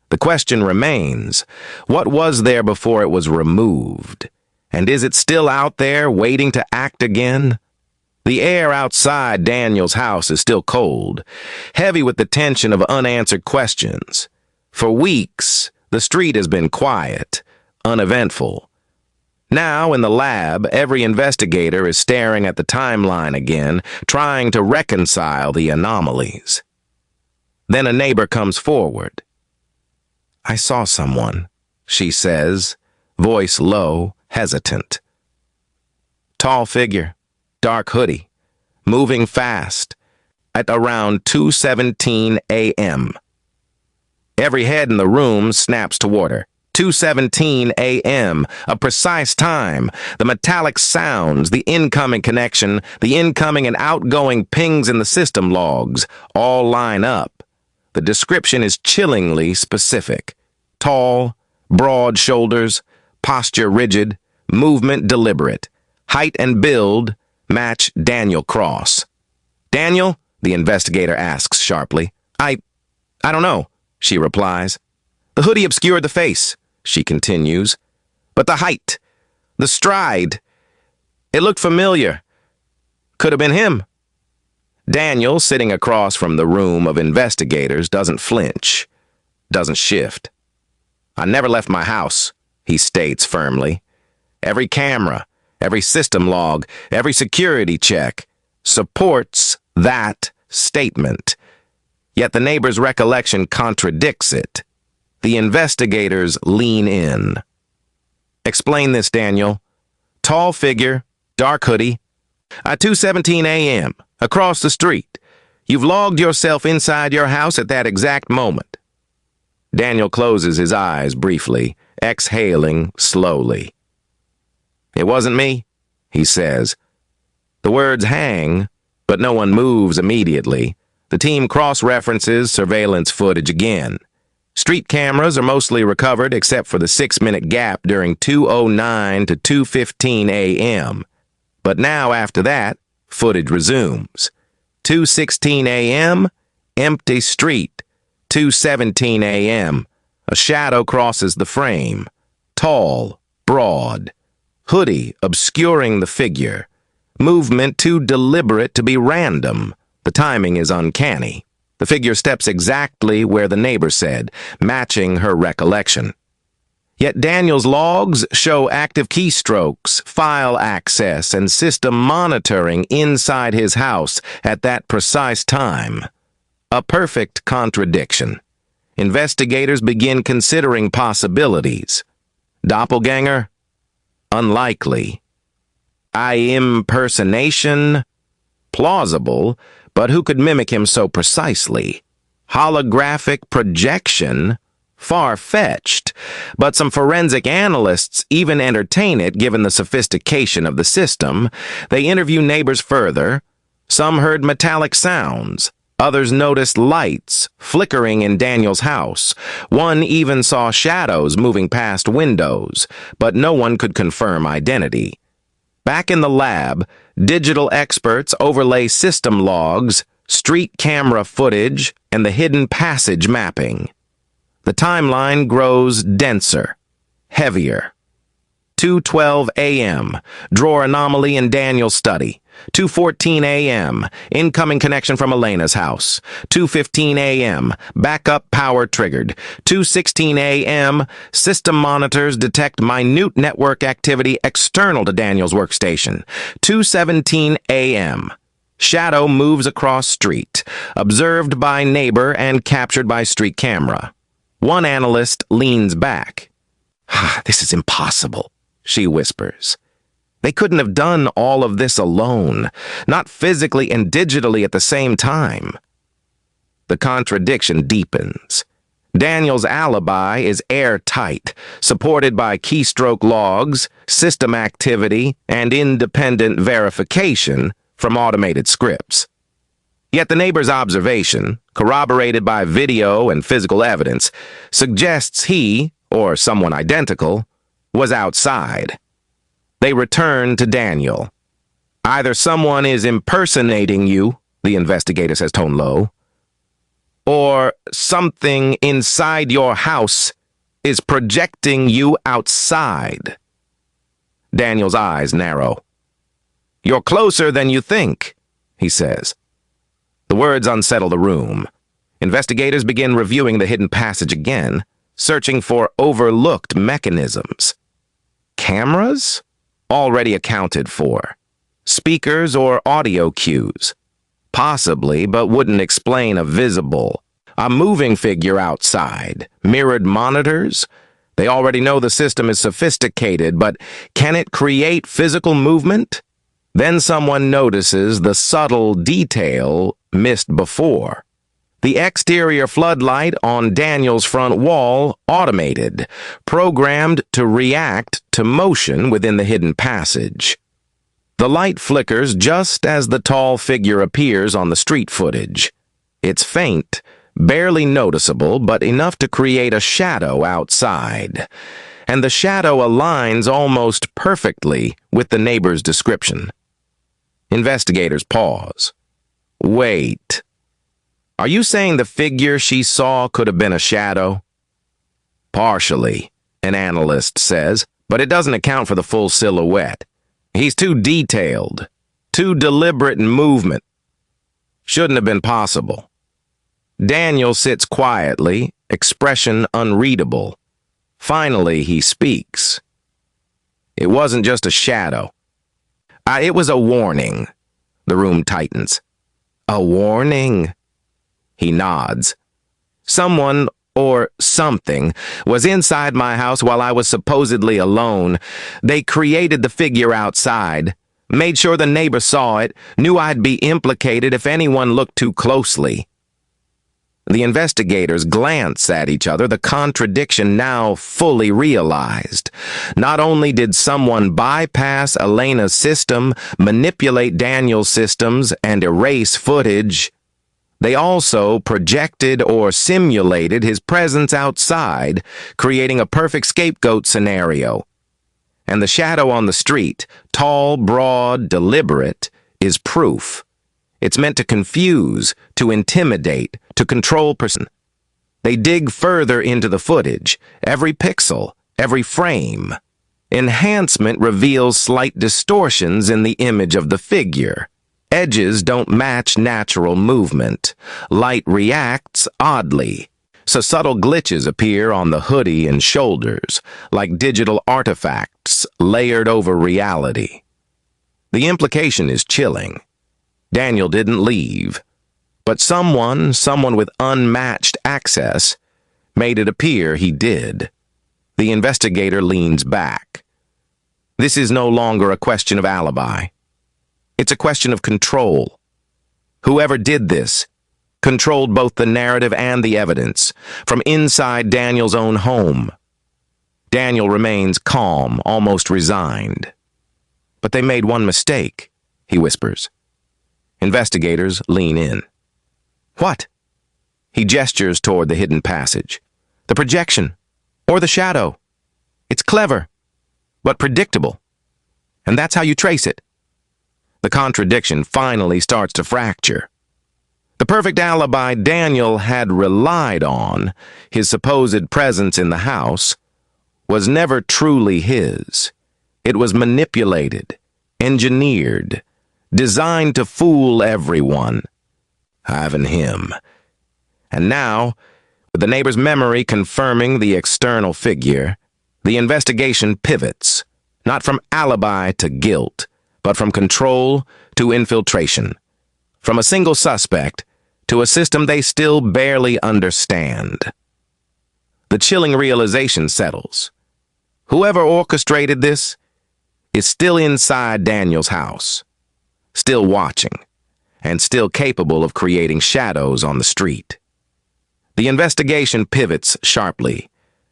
The question remains, what was there before it was removed? And is it still out there, waiting to act again? The air outside Daniel's house is still cold, heavy with the tension of unanswered questions. For weeks, the street has been quiet, uneventful. Now, in the lab, every investigator is staring at the timeline again, trying to reconcile the anomalies. Then a neighbor comes forward. "I saw someone," she says, voice low, hesitant. Tall figure, dark hoodie, moving fast, at around 2:17 a.m. Every head in the room snaps toward her. 2:17 a.m., a precise time. The metallic sounds, the incoming connection, the incoming and outgoing pings in the system logs all line up. The description is chillingly specific. Tall, broad shoulders, posture rigid, movement deliberate. Height and build match Daniel Cross. "Daniel?" the investigator asks sharply. I don't know," she replies. "The hoodie obscured the face," she continues. "But the height, the stride, it looked familiar. Could have been him." Daniel, sitting across from the room of investigators, doesn't flinch, doesn't shift. "I never left my house," he states firmly. Every camera, every system log, every security check supports that statement. Yet the neighbor's recollection contradicts it. The investigators lean in. "Explain this, Daniel." "Tall figure, dark hoodie. At 2:17 a.m., across the street. You've logged yourself inside your house at that exact moment." Daniel closes his eyes briefly, exhaling slowly. "It wasn't me," he says. The words hang, but no one moves immediately. The team cross-references surveillance footage again. Street cameras are mostly recovered except for the 6-minute gap during 2:09 to 2:15 a.m. But now, after that, footage resumes. 2:16 a.m., empty street. 2:17 a.m., a shadow crosses the frame. Tall, broad, hoodie obscuring the figure. Movement too deliberate to be random. The timing is uncanny. The figure steps exactly where the neighbor said, matching her recollection. Yet Daniel's logs show active keystrokes, file access, and system monitoring inside his house at that precise time. A perfect contradiction. Investigators begin considering possibilities. Doppelganger? Unlikely. Impersonation? Plausible, but who could mimic him so precisely? Holographic projection? Far-fetched, but some forensic analysts even entertain it given the sophistication of the system. They interview neighbors further. Some heard metallic sounds. Others noticed lights flickering in Daniel's house. One even saw shadows moving past windows, but no one could confirm identity. Back in the lab, digital experts overlay system logs, street camera footage, and the hidden passage mapping. The timeline grows denser, heavier. 2:12 a.m., drawer anomaly in Daniel's study. 2:14 a.m., incoming connection from Elena's house. 2:15 a.m., backup power triggered. 2:16 a.m., system monitors detect minute network activity external to Daniel's workstation. 2:17 a.m., shadow moves across street, observed by neighbor and captured by street camera. One analyst leans back. "This is impossible," she whispers. "They couldn't have done all of this alone, not physically and digitally at the same time." The contradiction deepens. Daniel's alibi is airtight, supported by keystroke logs, system activity, and independent verification from automated scripts. Yet the neighbor's observation, corroborated by video and physical evidence, suggests he, or someone identical, was outside. They return to Daniel. Either someone is impersonating you, the investigator says tone low, or something inside your house is projecting you outside. Daniel's eyes narrow. You're closer than you think, he says. The words unsettle the room. Investigators begin reviewing the hidden passage again, searching for overlooked mechanisms. Cameras? Already accounted for. Speakers or audio cues? Possibly, but wouldn't explain a visible. A moving figure outside. Mirrored monitors? They already know the system is sophisticated, but can it create physical movement? Then someone notices the subtle detail missed before. The exterior floodlight on Daniel's front wall automated, programmed to react to motion within the hidden passage. The light flickers just as the tall figure appears on the street footage. It's faint, barely noticeable, but enough to create a shadow outside. And the shadow aligns almost perfectly with the neighbor's description. Investigators pause. Wait. Are you saying the figure she saw could have been a shadow? Partially, an analyst says, but it doesn't account for the full silhouette. He's too detailed, too deliberate in movement. Shouldn't have been possible. Daniel sits quietly, expression unreadable. Finally, he speaks. It wasn't just a shadow. It was a warning. The room tightens. A warning? He nods. Someone or something was inside my house while I was supposedly alone. They created the figure outside, made sure the neighbor saw it, knew I'd be implicated if anyone looked too closely. The investigators glance at each other, the contradiction now fully realized. Not only did someone bypass Elena's system, manipulate Daniel's systems, and erase footage, they also projected or simulated his presence outside, creating a perfect scapegoat scenario. And the shadow on the street, tall, broad, deliberate, is proof. It's meant to confuse, to intimidate, to control person. They dig further into the footage, every pixel, every frame. Enhancement reveals slight distortions in the image of the figure. Edges don't match natural movement. Light reacts oddly, so subtle glitches appear on the hoodie and shoulders, like digital artifacts layered over reality. The implication is chilling. Daniel didn't leave, but someone with unmatched access made it appear he did. The investigator leans back. This is no longer a question of alibi. It's a question of control. Whoever did this controlled both the narrative and the evidence from inside Daniel's own home. Daniel remains calm, almost resigned. But they made one mistake, he whispers. Investigators lean in. What? He gestures toward the hidden passage. The projection, or the shadow. It's clever, but predictable. And that's how you trace it. The contradiction finally starts to fracture. The perfect alibi Daniel had relied on, his supposed presence in the house, was never truly his. It was manipulated, engineered, designed to fool everyone, even him. And now, with the neighbor's memory confirming the external figure, the investigation pivots, not from alibi to guilt, but from control to infiltration, from a single suspect to a system they still barely understand. The chilling realization settles. Whoever orchestrated this is still inside Daniel's house, still watching, and still capable of creating shadows on the street. The investigation pivots sharply.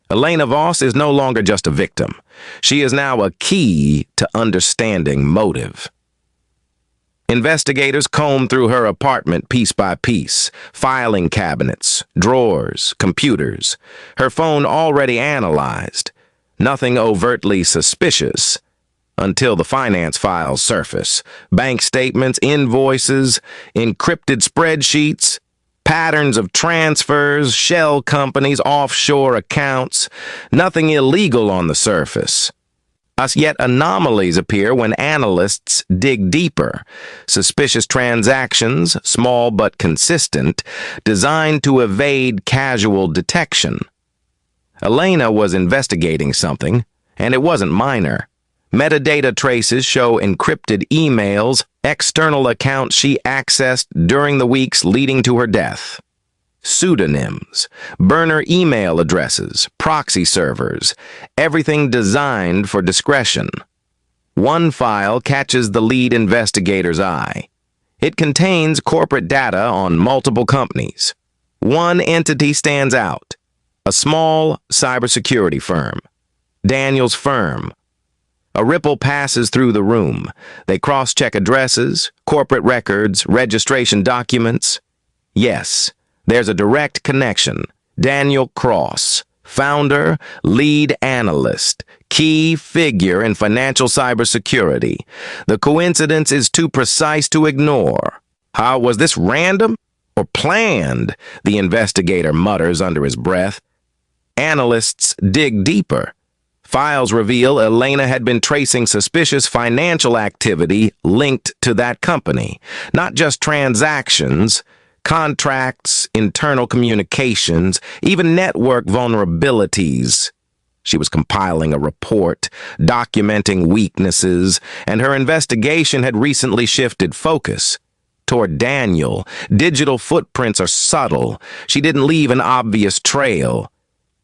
Elena Voss is no longer just a victim. She is now a key to understanding motive. Investigators comb through her apartment piece by piece, filing cabinets, drawers, computers, her phone already analyzed. Nothing overtly suspicious, until the finance files surface. Bank statements, invoices, encrypted spreadsheets, patterns of transfers, shell companies, offshore accounts. Nothing illegal on the surface. Yet anomalies appear when analysts dig deeper. Suspicious transactions, small but consistent, designed to evade casual detection. Elena was investigating something, and it wasn't minor. Metadata traces show encrypted emails, external accounts she accessed during the weeks leading to her death. Pseudonyms, burner email addresses, proxy servers, everything designed for discretion. One file catches the lead investigator's eye. It contains corporate data on multiple companies. One entity stands out, a small cybersecurity firm, Daniel's firm. A ripple passes through the room. They cross-check addresses, corporate records, registration documents. Yes, there's a direct connection. Daniel Cross, founder, lead analyst, key figure in financial cybersecurity. The coincidence is too precise to ignore. How was this random or planned? The investigator mutters under his breath. Analysts dig deeper. Files reveal Elena had been tracing suspicious financial activity linked to that company. Not just transactions, contracts, internal communications, even network vulnerabilities. She was compiling a report, documenting weaknesses, and her investigation had recently shifted focus toward Daniel. Digital footprints are subtle. She didn't leave an obvious trail.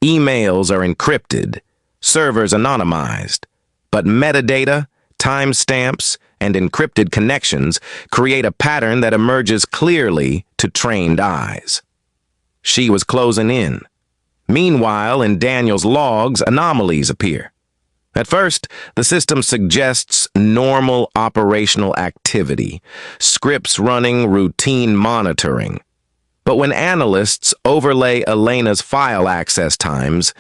Emails are encrypted, servers anonymized, but metadata, timestamps, and encrypted connections create a pattern that emerges clearly to trained eyes. She was closing in. Meanwhile, in Daniel's logs, anomalies appear. At first, the system suggests normal operational activity, scripts running, routine monitoring. But when analysts overlay Elena's file access times,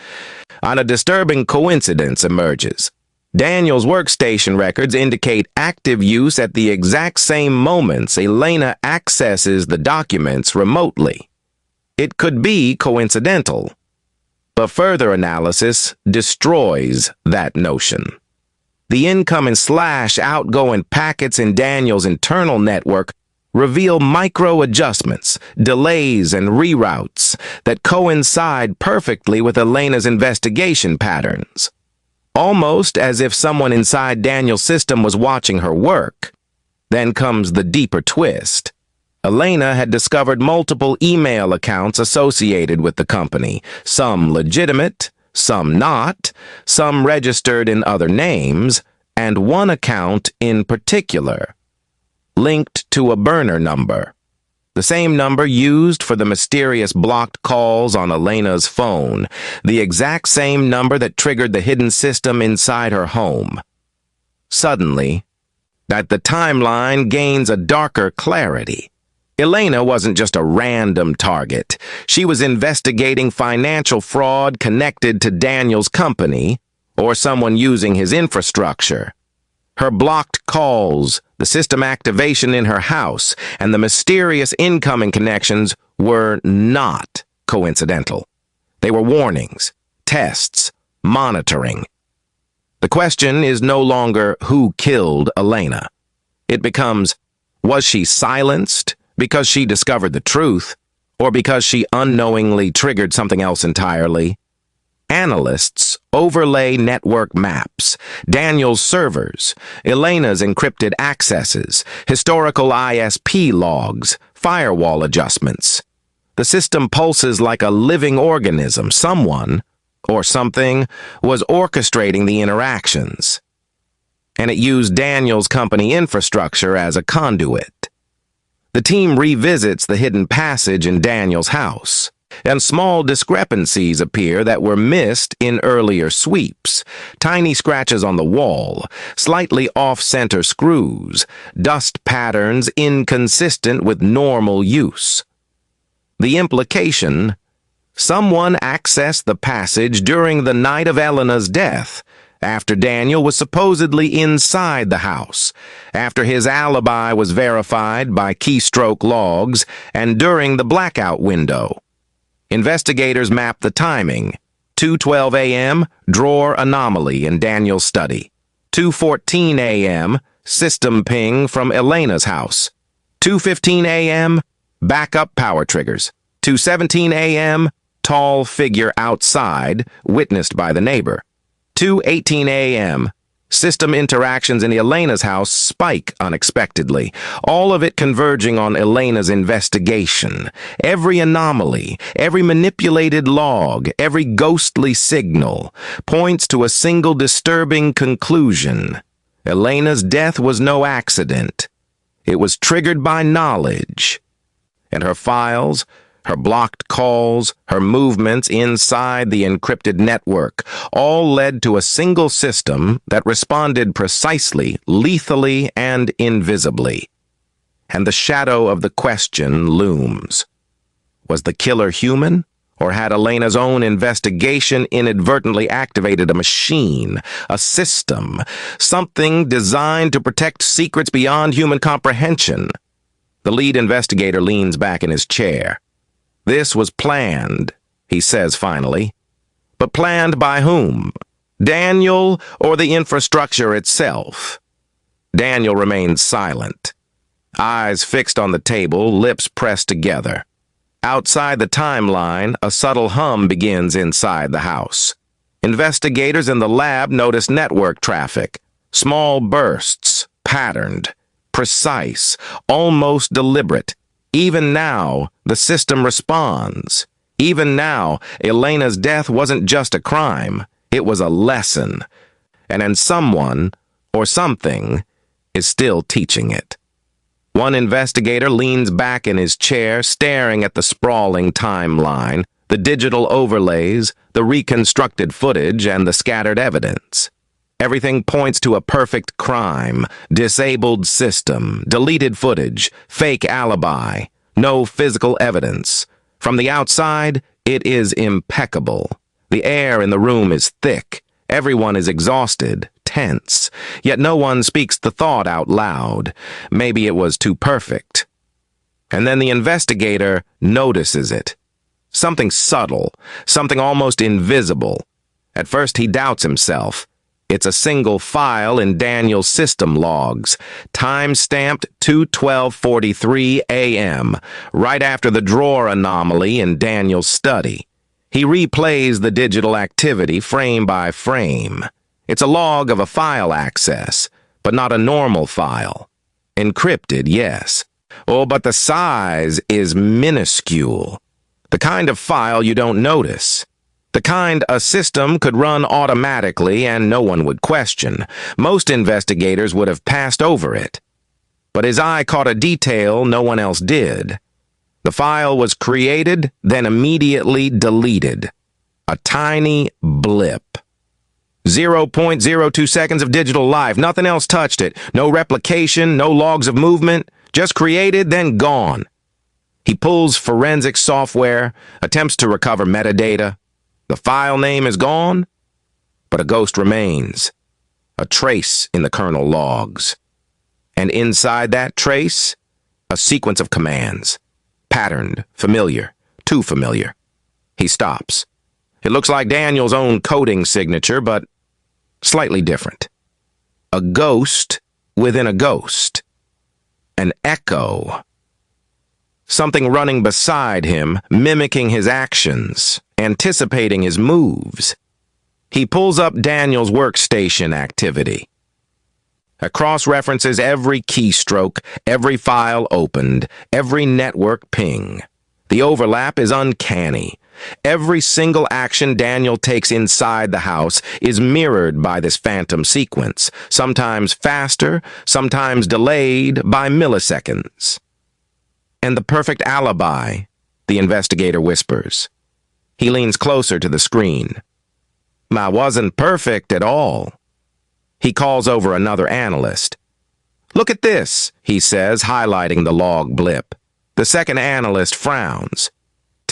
a disturbing coincidence emerges. Daniel's workstation records indicate active use at the exact same moments Elena accesses the documents remotely. It could be coincidental, but further analysis destroys that notion. The incoming/outgoing packets in Daniel's internal network reveal micro-adjustments, delays, and reroutes that coincide perfectly with Elena's investigation patterns. Almost as if someone inside Daniel's system was watching her work. Then comes the deeper twist. Elena had discovered multiple email accounts associated with the company, some legitimate, some not, some registered in other names, and one account in particular linked to a burner number, the same number used for the mysterious blocked calls on Elena's phone, the exact same number that triggered the hidden system inside her home. Suddenly, the timeline gains a darker clarity. Elena wasn't just a random target. She was investigating financial fraud connected to Daniel's company or someone using his infrastructure. Her blocked calls, the system activation in her house, and the mysterious incoming connections were not coincidental. They were warnings, tests, monitoring. The question is no longer who killed Elena. It becomes, was she silenced because she discovered the truth, or because she unknowingly triggered something else entirely? Analysts overlay network maps, Daniel's servers, Elena's encrypted accesses, historical ISP logs, firewall adjustments. The system pulses like a living organism. Someone, or something, was orchestrating the interactions. And it used Daniel's company infrastructure as a conduit. The team revisits the hidden passage in Daniel's house, and small discrepancies appear that were missed in earlier sweeps. Tiny scratches on the wall, slightly off-center screws, dust patterns inconsistent with normal use. The implication: someone accessed the passage during the night of Elena's death after Daniel was supposedly inside the house, after his alibi was verified by keystroke logs, and during the blackout window. Investigators mapped the timing. 2:12 a.m., drawer anomaly in Daniel's study. 2:14 a.m., system ping from Elena's house. 2:15 a.m., backup power triggers. 2:17 a.m., tall figure outside, witnessed by the neighbor. 2:18 a.m., system interactions in Elena's house spike unexpectedly, all of it converging on Elena's investigation. Every anomaly, every manipulated log, every ghostly signal points to a single disturbing conclusion. Elena's death was no accident. It was triggered by knowledge. And her files, her blocked calls, her movements inside the encrypted network, all led to a single system that responded precisely, lethally, and invisibly. And the shadow of the question looms. Was the killer human? Or had Elena's own investigation inadvertently activated a machine, a system, something designed to protect secrets beyond human comprehension? The lead investigator leans back in his chair. This was planned, he says finally. But planned by whom? Daniel or the infrastructure itself? Daniel remains silent, eyes fixed on the table, lips pressed together. Outside the timeline, a subtle hum begins inside the house. Investigators in the lab notice network traffic, small bursts, patterned, precise, almost deliberate. Even now, the system responds. Even now, Elena's death wasn't just a crime, it was a lesson. And someone, or something, is still teaching it. One investigator leans back in his chair, staring at the sprawling timeline, the digital overlays, the reconstructed footage, and the scattered evidence. Everything points to a perfect crime, disabled system, deleted footage, fake alibi, no physical evidence. From the outside, it is impeccable. The air in the room is thick. Everyone is exhausted, tense, yet no one speaks the thought out loud. Maybe it was too perfect. And then the investigator notices it. Something subtle, something almost invisible. At first he doubts himself. It's a single file in Daniel's system logs, time-stamped 2:12:43 a.m., right after the drawer anomaly in Daniel's study. He replays the digital activity frame by frame. It's a log of a file access, but not a normal file. Encrypted, yes. Oh, but the size is minuscule. The kind of file you don't notice. The kind a system could run automatically and no one would question. Most investigators would have passed over it. But his eye caught a detail no one else did. The file was created, then immediately deleted. A tiny blip. 0.02 seconds of digital life. Nothing else touched it. No replication, no logs of movement. Just created, then gone. He pulls forensic software, attempts to recover metadata. The file name is gone, but a ghost remains. A trace in the kernel logs. And inside that trace, a sequence of commands. Patterned, familiar, too familiar. He stops. It looks like Daniel's own coding signature, but slightly different. A ghost within a ghost. An echo. Something running beside him, mimicking his actions, anticipating his moves. He pulls up Daniel's workstation activity. Cross-references every keystroke, every file opened, every network ping. The overlap is uncanny. Every single action Daniel takes inside the house is mirrored by this phantom sequence, sometimes faster, sometimes delayed by milliseconds. And the perfect alibi, the investigator whispers. He leans closer to the screen. I wasn't perfect at all. He calls over another analyst. Look at this, he says, highlighting the log blip. The second analyst frowns.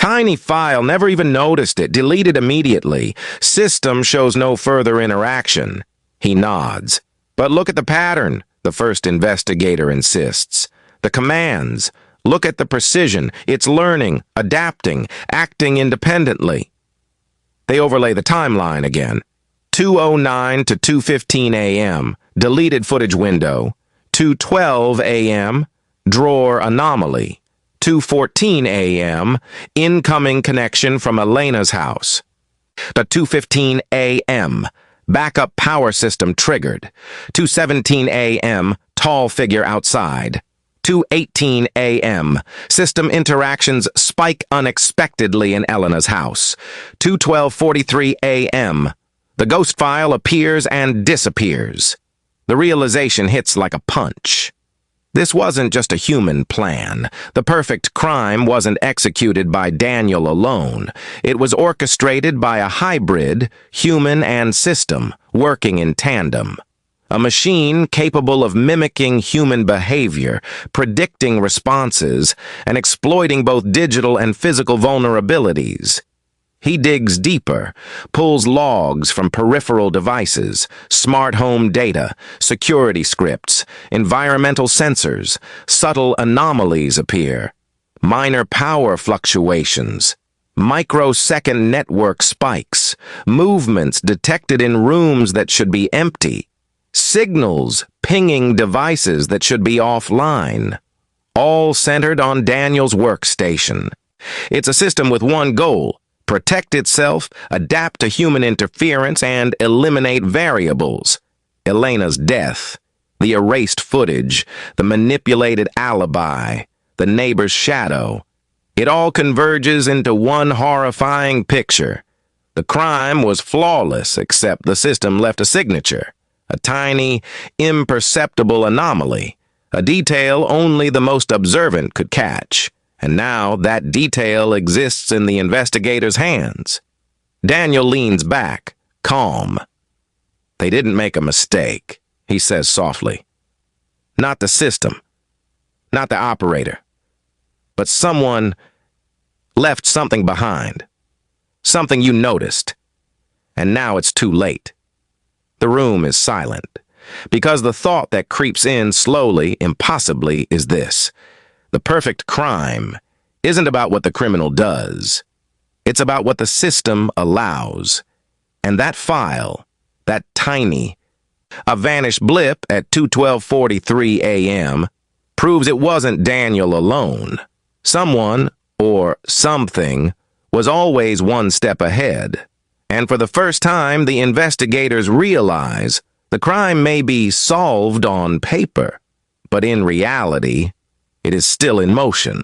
Tiny file, never even noticed it, deleted immediately. System shows no further interaction. He nods. But look at the pattern, the first investigator insists. The commands. Look at the precision. It's learning, adapting, acting independently. They overlay the timeline again. 2:09 to 2:15 a.m. Deleted footage window. 2:12 a.m. Drawer anomaly. 2:14 a.m. Incoming connection from Elena's house. The 2:15 a.m. Backup power system triggered. 2:17 a.m. Tall figure outside. 2:18 a.m. System interactions spike unexpectedly in Elena's house. 2:12:43 a.m. The ghost file appears and disappears. The realization hits like a punch. This wasn't just a human plan. The perfect crime wasn't executed by Daniel alone. It was orchestrated by a hybrid, human and system, working in tandem. A machine capable of mimicking human behavior, predicting responses, and exploiting both digital and physical vulnerabilities. He digs deeper, pulls logs from peripheral devices, smart home data, security scripts, environmental sensors. Subtle anomalies appear. Minor power fluctuations. Microsecond network spikes. Movements detected in rooms that should be empty. Signals pinging devices that should be offline. All centered on Daniel's workstation. It's a system with one goal: protect itself, adapt to human interference, and eliminate variables. Elena's death, the erased footage, the manipulated alibi, the neighbor's shadow. It all converges into one horrifying picture. The crime was flawless, except the system left a signature, a tiny, imperceptible anomaly, a detail only the most observant could catch. And now that detail exists in the investigator's hands. Daniel leans back, calm. They didn't make a mistake, he says softly. Not the system, not the operator, but someone left something behind, something you noticed, and now it's too late. The room is silent, because the thought that creeps in slowly, impossibly, is this: the perfect crime isn't about what the criminal does. It's about what the system allows. And that file, that tiny, a vanished blip at 2:12:43 a.m., proves it wasn't Daniel alone. Someone, or something, was always one step ahead. And for the first time, the investigators realize the crime may be solved on paper, but in reality, it is still in motion.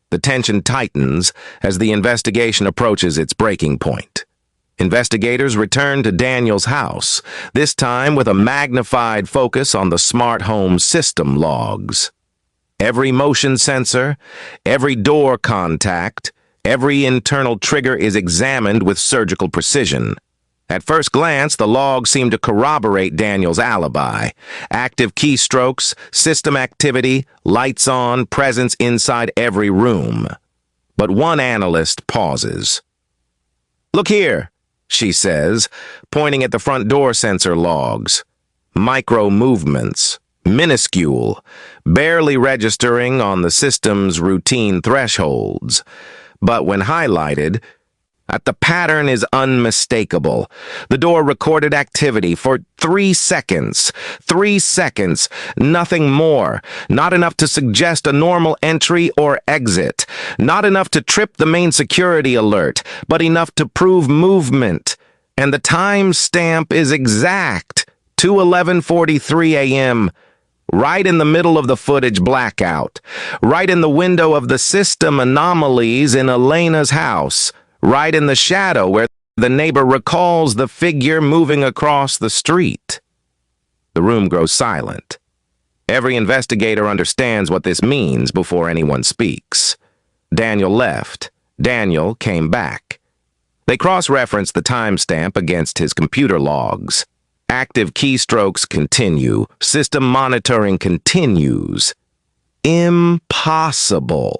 The tension tightens as the investigation approaches its breaking point. Investigators return to Daniel's house, this time with a magnified focus on the smart home system logs. Every motion sensor, every door contact, every internal trigger is examined with surgical precision. At first glance, the logs seem to corroborate Daniel's alibi. Active keystrokes, system activity, lights on, presence inside every room. But one analyst pauses. "Look here," she says, pointing at the front door sensor logs. Micro movements, minuscule, barely registering on the system's routine thresholds. But when highlighted, the pattern is unmistakable. The door recorded activity for 3 seconds. 3 seconds. Nothing more. Not enough to suggest a normal entry or exit. Not enough to trip the main security alert, but enough to prove movement. And the time stamp is exact. 2:11:43 a.m. Right in the middle of the footage blackout. Right in the window of the system anomalies in Elena's house. Right in the shadow where the neighbor recalls the figure moving across the street. The room grows silent. Every investigator understands what this means before anyone speaks. Daniel left. Daniel came back. They cross-reference the timestamp against his computer logs. Active keystrokes continue. System monitoring continues. Impossible.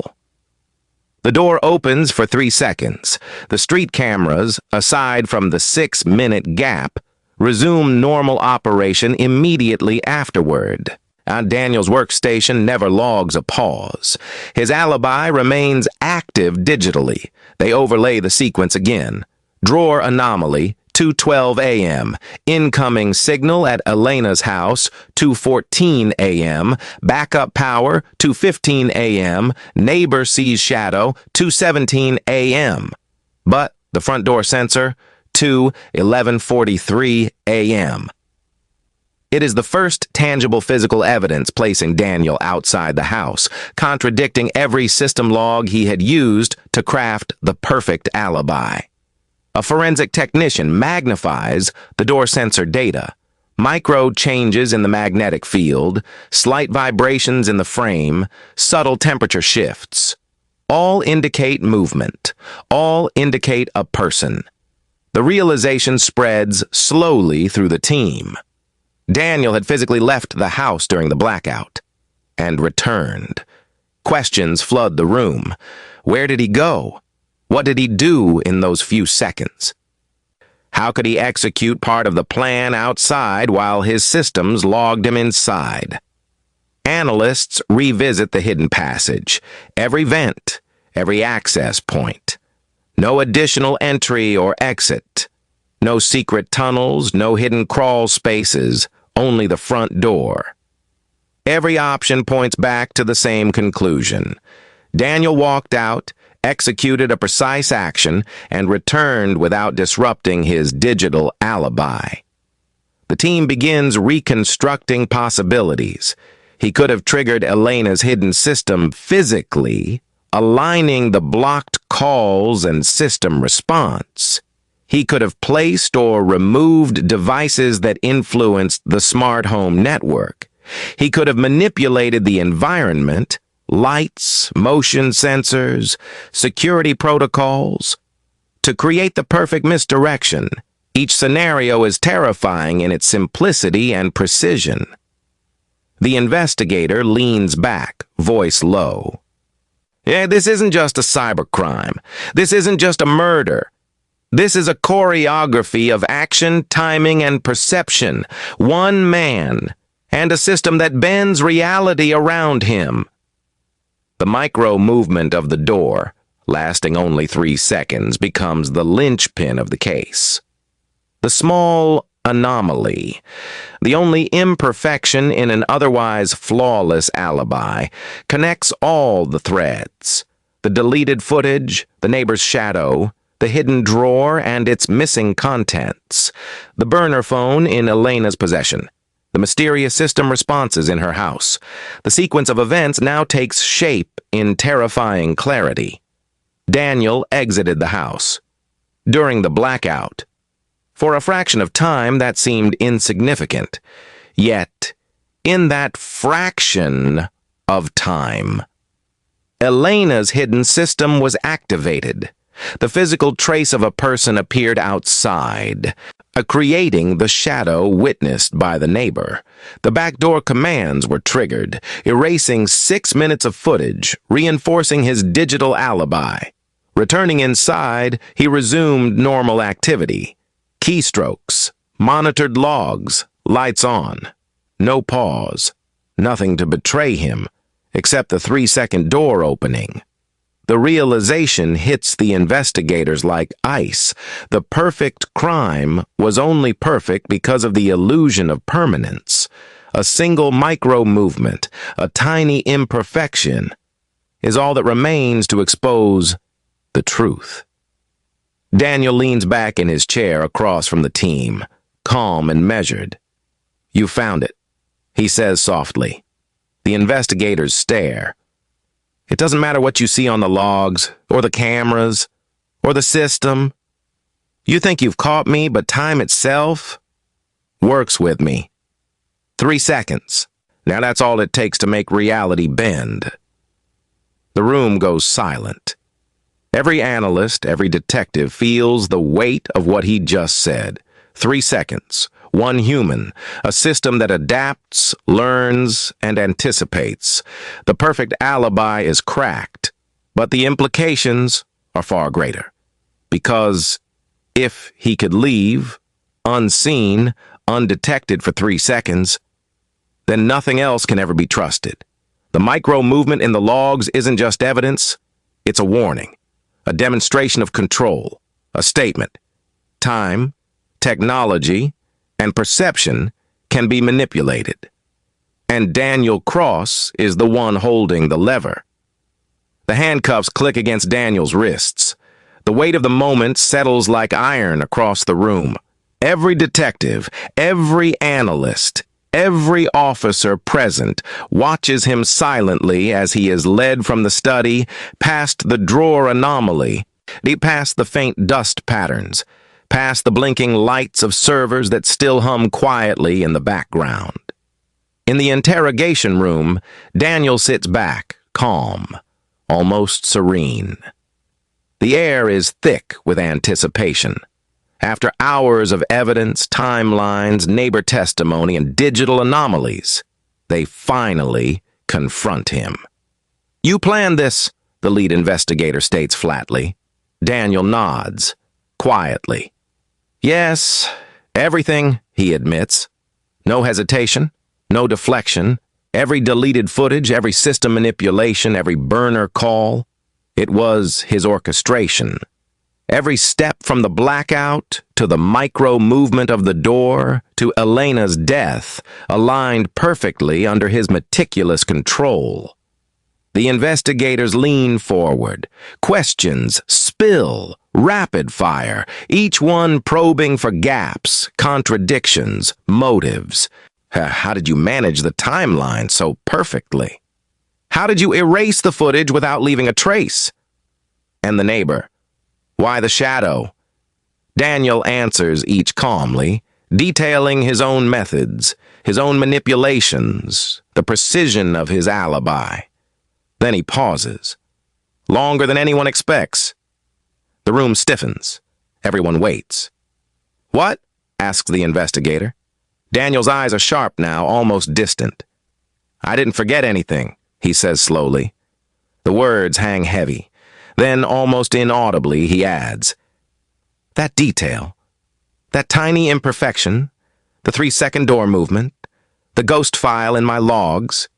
The door opens for 3 seconds. The street cameras, aside from the 6-minute gap, resume normal operation immediately afterward. Daniel's workstation never logs a pause. His alibi remains active digitally. They overlay the sequence again. Drawer anomaly, 2:12 a.m. Incoming signal at Elena's house, 2:14 a.m. Backup power, 2:15 a.m. Neighbor sees shadow, 2:17 a.m. But the front door sensor, 2:11:43 a.m. It is the first tangible physical evidence placing Daniel outside the house, contradicting every system log he had used to craft the perfect alibi. A forensic technician magnifies the door sensor data. Micro changes in the magnetic field, slight vibrations in the frame, subtle temperature shifts. All indicate movement. All indicate a person. The realization spreads slowly through the team. Daniel had physically left the house during the blackout and returned. Questions flood the room. Where did he go? What did he do in those few seconds? How could he execute part of the plan outside while his systems logged him inside? Analysts revisit the hidden passage, every vent, every access point. No additional entry or exit. No secret tunnels, no hidden crawl spaces, only the front door. Every option points back to the same conclusion. Daniel walked out, executed a precise action, and returned without disrupting his digital alibi. The team begins reconstructing possibilities. He could have triggered Elena's hidden system physically, aligning the blocked calls and system response. He could have placed or removed devices that influenced the smart home network. He could have manipulated the environment, lights, motion sensors, security protocols, to create the perfect misdirection. Each scenario is terrifying in its simplicity and precision. The investigator leans back, voice low. This isn't just a cybercrime. This isn't just a murder. This is a choreography of action, timing, and perception. One man, and a system that bends reality around him. The micro movement of the door, lasting only 3 seconds, becomes the linchpin of the case. The small anomaly, the only imperfection in an otherwise flawless alibi, connects all the threads. The deleted footage, the neighbor's shadow, the hidden drawer and its missing contents, the burner phone in Elena's possession, the mysterious system responses in her house. The sequence of events now takes shape in terrifying clarity. Daniel exited the house. During the blackout. For a fraction of time, that seemed insignificant. Yet, in that fraction of time, Elena's hidden system was activated. The physical trace of a person appeared outside, creating the shadow witnessed by the neighbor. The backdoor commands were triggered, erasing 6 minutes of footage, reinforcing his digital alibi. Returning inside, he resumed normal activity. Keystrokes, monitored logs, lights on. No pause, nothing to betray him, except the 3-second door opening. The realization hits the investigators like ice. The perfect crime was only perfect because of the illusion of permanence. A single micro movement, a tiny imperfection, is all that remains to expose the truth. Daniel leans back in his chair across from the team, calm and measured. "You found it," he says softly. The investigators stare. "It doesn't matter what you see on the logs, or the cameras, or the system. You think you've caught me, but time itself works with me. 3 seconds. Now that's all it takes to make reality bend." The room goes silent. Every analyst, every detective feels the weight of what he just said. 3 seconds. One human, a system that adapts, learns, and anticipates. The perfect alibi is cracked. But the implications are far greater. Because if he could leave, unseen, undetected for 3 seconds, then nothing else can ever be trusted. The micro movement in the logs isn't just evidence, it's a warning, a demonstration of control, a statement. Time, technology, and perception can be manipulated. And Daniel Cross is the one holding the lever. The handcuffs click against Daniel's wrists. The weight of the moment settles like iron across the room. Every detective, every analyst, every officer present watches him silently as he is led from the study past the drawer anomaly, past the faint dust patterns, past the blinking lights of servers that still hum quietly in the background. In the interrogation room, Daniel sits back, calm, almost serene. The air is thick with anticipation. After hours of evidence, timelines, neighbor testimony, and digital anomalies, they finally confront him. "You planned this," the lead investigator states flatly. Daniel nods, quietly. "Yes, everything," he admits. No hesitation, no deflection. Every deleted footage, every system manipulation, every burner call. It was his orchestration. Every step from the blackout to the micro movement of the door to Elena's death aligned perfectly under his meticulous control. The investigators lean forward. Questions spill, rapid fire, each one probing for gaps, contradictions, motives. How did you manage the timeline so perfectly? How did you erase the footage without leaving a trace? And the neighbor. Why the shadow? Daniel answers each calmly, detailing his own methods, his own manipulations, the precision of his alibi. Then he pauses. Longer than anyone expects. The room stiffens. Everyone waits. "What?" asks the investigator. Daniel's eyes are sharp now, almost distant. "I didn't forget anything," he says slowly. The words hang heavy. Then, almost inaudibly, he adds, "That detail, that tiny imperfection, the 3-second door movement, the ghost file in my logs."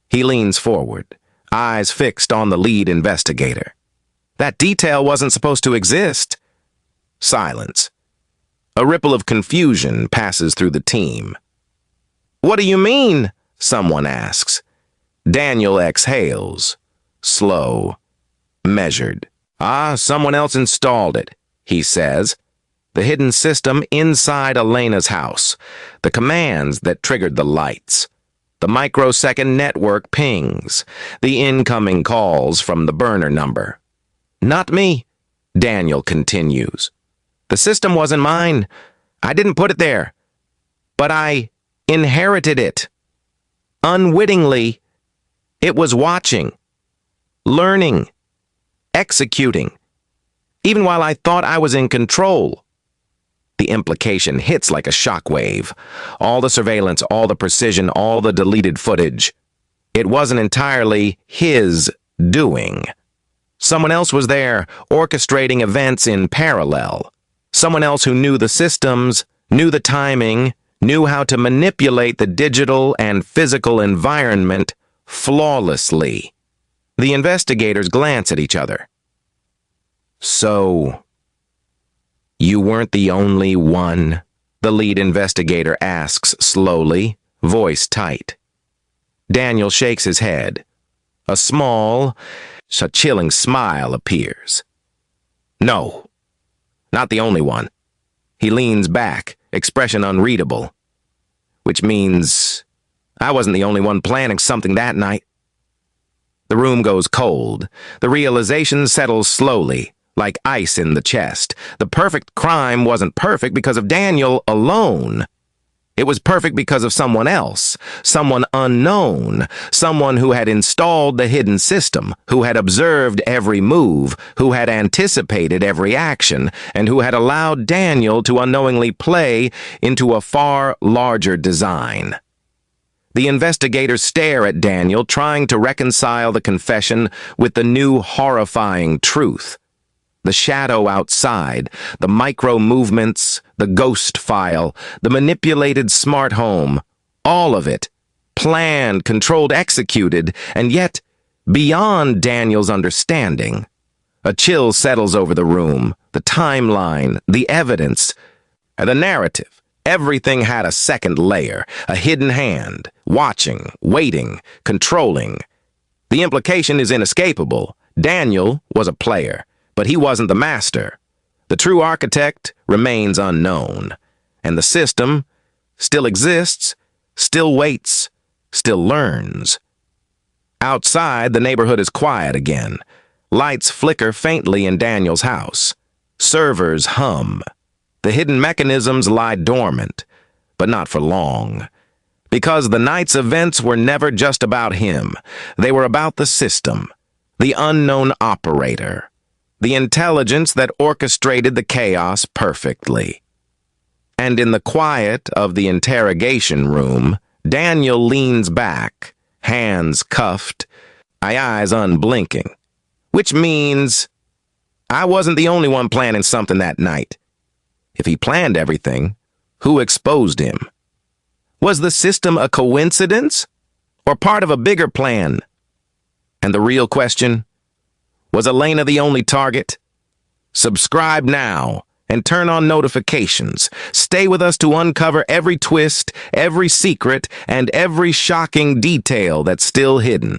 He leans forward, eyes fixed on the lead investigator. "That detail wasn't supposed to exist." Silence. A ripple of confusion passes through the team. "What do you mean?" someone asks. Daniel exhales, slow, measured. Someone else installed it," he says. "The hidden system inside Elena's house. The commands that triggered the lights. The microsecond network pings. The incoming calls from the burner number." "Not me," Daniel continues. "The system wasn't mine. I didn't put it there. But I inherited it. Unwittingly, it was watching, learning, executing, even while I thought I was in control." The implication hits like a shockwave. All the surveillance, all the precision, all the deleted footage. It wasn't entirely his doing. Someone else was there, orchestrating events in parallel. Someone else who knew the systems, knew the timing, knew how to manipulate the digital and physical environment flawlessly. The investigators glance at each other. "So, you weren't the only one?" the lead investigator asks slowly, voice tight. Daniel shakes his head. A small, chilling smile appears. "No, not the only one." He leans back, expression unreadable. "Which means I wasn't the only one planning something that night." The room goes cold. The realization settles slowly, like ice in the chest. The perfect crime wasn't perfect because of Daniel alone. It was perfect because of someone else, someone unknown, someone who had installed the hidden system, who had observed every move, who had anticipated every action, and who had allowed Daniel to unknowingly play into a far larger design. The investigators stare at Daniel, trying to reconcile the confession with the new horrifying truth. The shadow outside, the micro-movements, the ghost file, the manipulated smart home, all of it, planned, controlled, executed, and yet beyond Daniel's understanding. A chill settles over the room, the timeline, the evidence, the narrative. Everything had a second layer, a hidden hand, watching, waiting, controlling. The implication is inescapable. Daniel was a player, but he wasn't the master. The true architect remains unknown, and the system still exists, still waits, still learns. Outside, the neighborhood is quiet again. Lights flicker faintly in Daniel's house. Servers hum. The hidden mechanisms lie dormant, but not for long. Because the night's events were never just about him. They were about the system, the unknown operator, the intelligence that orchestrated the chaos perfectly. And in the quiet of the interrogation room, Daniel leans back, hands cuffed, eyes unblinking. Which means I wasn't the only one planning something that night. If he planned everything, who exposed him? Was the system a coincidence or part of a bigger plan? And the real question, was Elena the only target? Subscribe now and turn on notifications. Stay with us to uncover every twist, every secret, and every shocking detail that's still hidden.